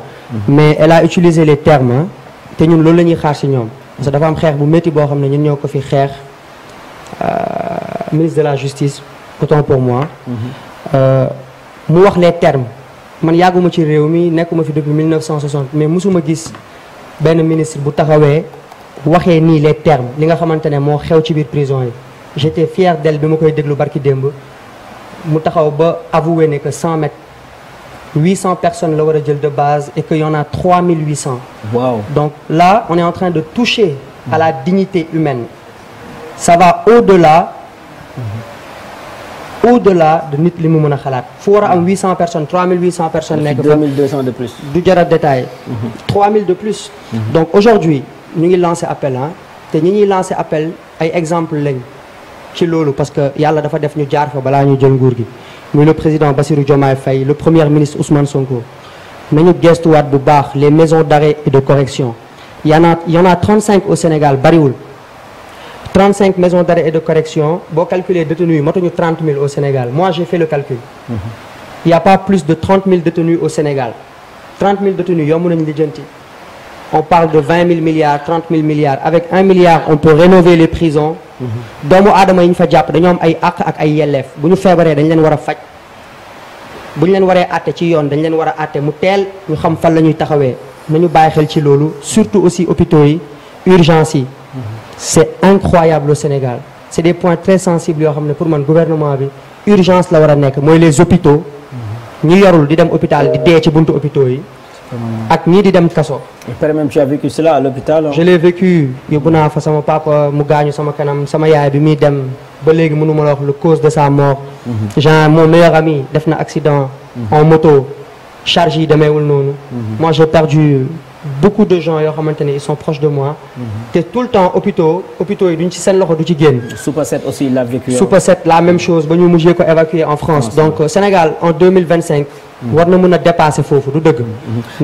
mais elle a utilisé les termes te ñun loolu la ñuy xaar ci ñoom parce que dafa am xeex bu métti boo xam ne ñun ñoo ko fi xeex ministre de la justice autant pour moi mu wax les termes man yàgguma ci réew mi nekkuma fi depuis 1960 mais musuma gis benn ministre bu taxawee waxee nii les termes li nga xamante ne moo xew ci biir prison yi j'étais fier d'elle bi ma koy déglu barki démb mu taxaw ba avoué ne que 100 mètres 800 personnes la war a jël de base et qu'il y en a 3800. Wow. Donc là, on est en train de toucher à la dignité humaine. Ça va au-delà de nit li mu mën a xalaat. fu war a am 800 personnes 3800 personnes nekk fa 2200 de plus. du jar a détail. 3000 de plus. Donc aujourd'hui ñu ngi lancé appel ah te ñi ñuy lancé appel ay exemple lañ ci loolu parce que yàlla dafa def ñu jaar fa balaa ñu jël nguur gi. muy le président Bassirou Diomaye Faye le premier ministre Ousmane Sonko nañu gestuwaat bu baax les maisons d'arrêt et de correction il y en a 35 au Sénégal bariwul 35 maisons d'arrêt et de correction boo calculer détenus yi matuñu 30 000 au Sénégal moi j'ai fait le calcul il y a pas plus de 30 000 détenus au Sénégal 30 000 détenus yomb nañu lijjanti on parle de 20 000 milliards 30 000 milliards avec 1 milliard on peut rénover les prisons doomu aadama yi ñu fa jàpp dañoo am ay àq ak ay yelleef bu ñu feebaree dañ leen war a faj bu ñu leen waree àtte ci yoon dañ leen war a àtte mu teel ñu xam fan la ñuy taxawee nañu bàyyi xel ci loolu surtout aussi hôpitaux yi urgence yi c'est incroyable au Sénégal c'est des points très sensibles yoo xam ne pour man gouvernement bi urgence la war a nekk mooy les hôpitaux ñi yorul di dem hôpital di dee ci buntu hôpitaux yi ak ñii di dem kaso. Il paraît même tu as vécu cela à l'hôpital. Je l'ai vécu yóbbu naa fa sama papa mu gaañu sama kanam sama yaay bi muy dem ba léegi mënuma la wax le cause de sa mort. genre mon meilleur ami def na accident. en moto charge yi demeewul noonu. moi j'ai perdu beaucoup de gens yoo xamante ne ils sont proches de moi. te tout le temps hôpitaux yi duñ ci seen loxo du ci génn. Super 7 aussi il a vécu. Super 7 la même chose ba ñu mujjee ko évacuer en France donc Sénégal en 2025. war na mën a dépasser foofu du dëgg.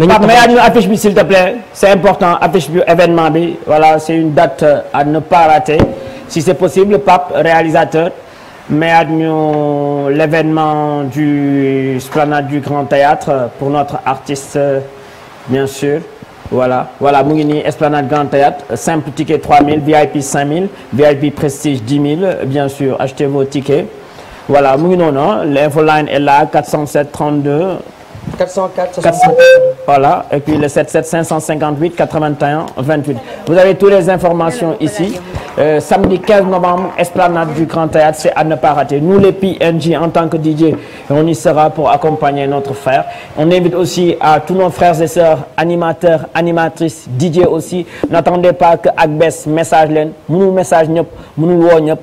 Pape mayaat ñu affiche bi s'il te plaît c'est important affiche bi événement bi voilà c'est une date à ne pas rater si c'est possible Pape réalisateur mayaat ñu l'événement du Esplanade du Grand Théâtre pour notre artiste bien sûr voilà mu ngi nii Esplanade Grand Théâtre simple ticket 3000 VIP 5000 VIP Prestige 10 000 bien sûr achetez vos tickets. Voilà mu ngi noonu l'infoline est là 407 32. 404 voilà et puis le 77 558 81 28. Vous avez toutes les informations ici samedi 15 novembre Esplanade du Grand Théâtre c'est à ne pas rater nous les PNJ en tant que DJ on y sera pour accompagner notre frère on invite aussi à tous nos frères et sœurs animateurs animatrices DJ aussi n'attendez pas que ak bés message leen mënul message ñëpp mënul woo ñëpp.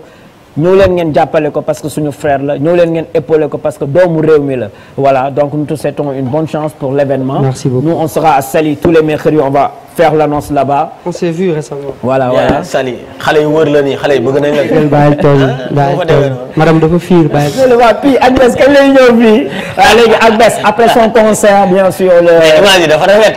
ñëw leen ngeen jàppale ko parce que suñu frère la ñëw leen ngeen épaulé ko parce que doomu réew mi la voilà donc nous te souhaitons une bonne chance pour l'événement. Merci beaucoup. Nous on sera à Saly tous les mercredis on va faire l'annonce là-bas. On s'est vu récemment. voilà Saly xale yu wër la nii xale yi bëgg nañ la. bàyyil tool madame dafa fiir bàyyil. je le vois puis Agnès kañ lay ñëw fii léegi Agnès après son concert bien sûr. image yi dafa rafet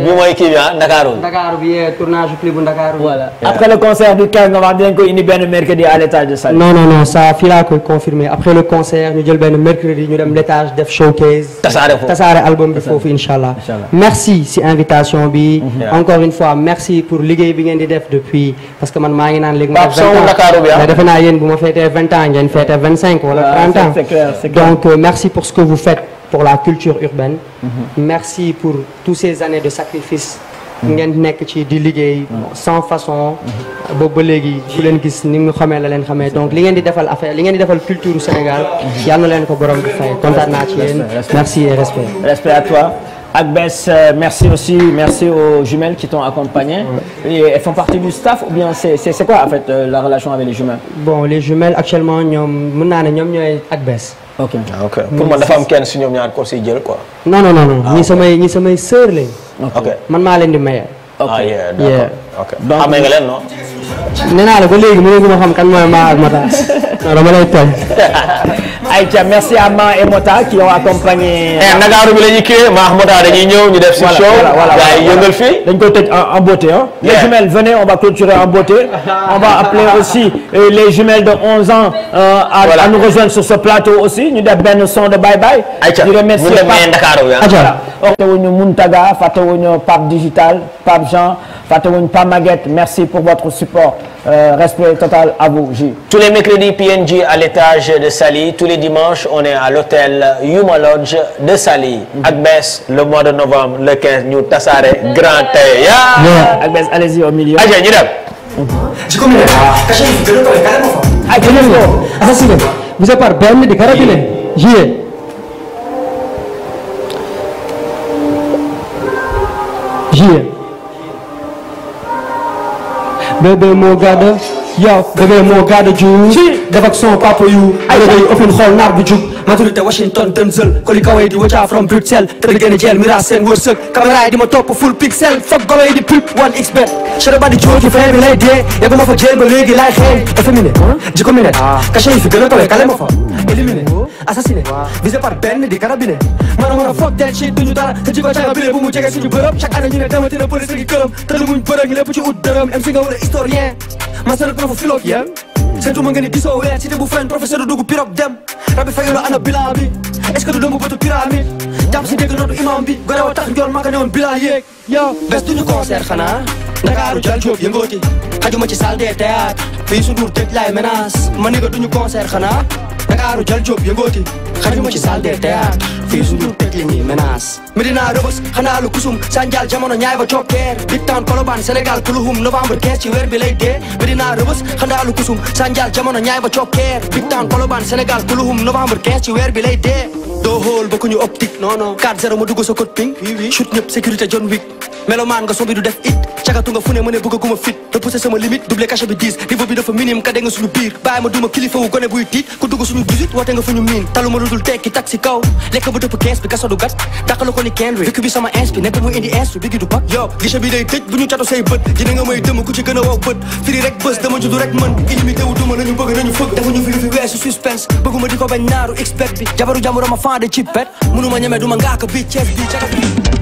bi mooy kii bi Ndakaaru. Ndakaaru bi tournage clip bu Ndakaaru. voilà après le concert du 15 novembre dinañ ko indi benn mercredi à l'étage de Saly. non ça fii laa koy confirmer après le concert ñu jël benn mercredi ñu dem l'étage def showcase. tasaare album bi foofu inchallah. merci si invitation bi. encore une fois merci pour liggéey bi ngeen di def depuis parce que man maa ngi naan léegi. ma 20 ans mais defe naa yéen bu ma féetee 20 ans ngeen féetee 25 wala 30 ans. c'est clair. donc merci pour ce que vous faites pour la culture urbaine. merci pour toutes ces années de sacrifice. ngeen nekk ci di liggéey sans façon. boobu ba léegi ku leen gis ni nga xamee la leen xamee donc li ngeen di defal affaire li ngeen di defal culture du Sénégal yal na leen ko borom bi fay kontaan naa ci yéen merci et respect. respect à toi. Agbès, merci aux jumelles qui t'ont accompagné. Et elles font partie du staff ou bien c'est quoi en fait la relation avec les jumelles? Bon, les jumelles actuellement ñoom mën naa ne ñoom ñooy Agbès. ok pour man dafa am kenn si ñoom ñaar ko si jël quoi. non ñi samay sœur lañ. ok man maa leen di maye. ok d'accord donc amee nga leen non. nee naa la ba léegi mënaguma xam kan mooy maa ak Mata non dama lay tooñ. Aïcha merci à Ma et Mota qui ont accompagné. Ndakaaru bi la ñuy créé Ma ak Mota dañuy ñëw ñu def si show. gars yi yëngal fii. dañ koy tëj en beauté hein. les jumelles venez on va clôturer en beauté. on va appeler aussi les jumelles de 11 ans. à nous rejoindre sur ce plateau aussi ñu def benn son de bye bye. Aïcha di remercier Ndakaaru bi fàttewuñu Muntaga fàttewuñu Pape Digital Pape Jean fàttewuñu Pape Maguette merci pour votre support. Respect total à vous, J. Tous les mercredis PNJ à l'étage de Saly, tous les dimanches on est à l'hôtel Yuma Lodge de Saly. Agbès le mois de novembre le 15 ñu tasaare Grand Théâtre. Agbès allez-y au milieu. Aja ñu dem. visé par benn di carabiner JE. Bébé moo gàdda yow bébé moo gàdda juus def ak son papa yu ay day ëppin xool naar bu jug maturité Washington Denzel koli kaway di wacca from Bruxelles te génn jeel mira seen wërsëg caméra yi di ma topp full pixel foog gaway di pip 1xbet chara ba di jóor ci fee bi lay dee yeggu ma fa jeel ba léegi laay xeeñ efféminé jikko miné cachet yi fi gën a kawe kale ma fa éliminé assassiné visé par benn di carabiner man a mën a foog del shit duñu dara te jikko caga bile bu mu jege suñu bërëb chaque année ñu ne dematina police gi këram te lu muñ bërëg lépp ci ut dërëm MC nga wala historien man sa prof philosophe yéen seetuma nga ni gisoo weer cité bu fen professeur dugg pirogue dem rabi fayolo ana bilan bi est-ce que du dëmb bëtu pyramide jàpp si dégg nootu imam bi gore wa tax njool maa nga ne woon bilan yéeg yow bés duñu concert xanaa Ndakaaru jal Jóob yëngooti xajuma ci salle des théâtres fii su nduur tëj laay menace ma ni nga duñu concert xanaa Ndakaaru jal Jóob yëngooti xajuma ci salle des théâtres fii su nduur tëj la ñuy menace Medina Rëbës xanaa lu kusum Sanjal jamono ñaay ba cokkeer Big Town Colobane Sénégal Kuluhum novembre 15 ci weer bi lay dee Medina Rëbës xanaa lu kusum Sanjal jamono ñaay ba cokkeer Big Town Colobane Sénégal Kuluhum novembre 15 ci weer bi lay dee doo xool bokkuñu optique non non 4-0 ma dugg sa code ping shoot ñëpp sécurité John Wick melomaan nga sombi du def it cagatu nga fu ne ma ne bëgg guma fit repoussé sama limite doublé cachet bi 10 niveau bi dafa minime ka de nga suñu biir bàyyi ma duma kilifa wu gone buy tiit ku dugg suñu 18 woote nga fu ñu miin talu ma lu dul tekki tak si kaw lekk ba dëpp 15 bi kaso du gat dàqala ko ni Kendrick vécu bi sama inspi nekk mu indi instru bigi du bak yow guichet bi day tëj bu ñu catu say bët dina nga may dëmm ku ci gën a wow bët firi rek bës dama juddu rek mën illimité wu duma nañu bëgg nañu fëgg dafa ñu fi lu fi weesu suspense bëgguma di ko bañ naaru expert bi jabaru jàmbur ma fan de ci pet mënuma ñeme duma ngaaka bi Thiès bi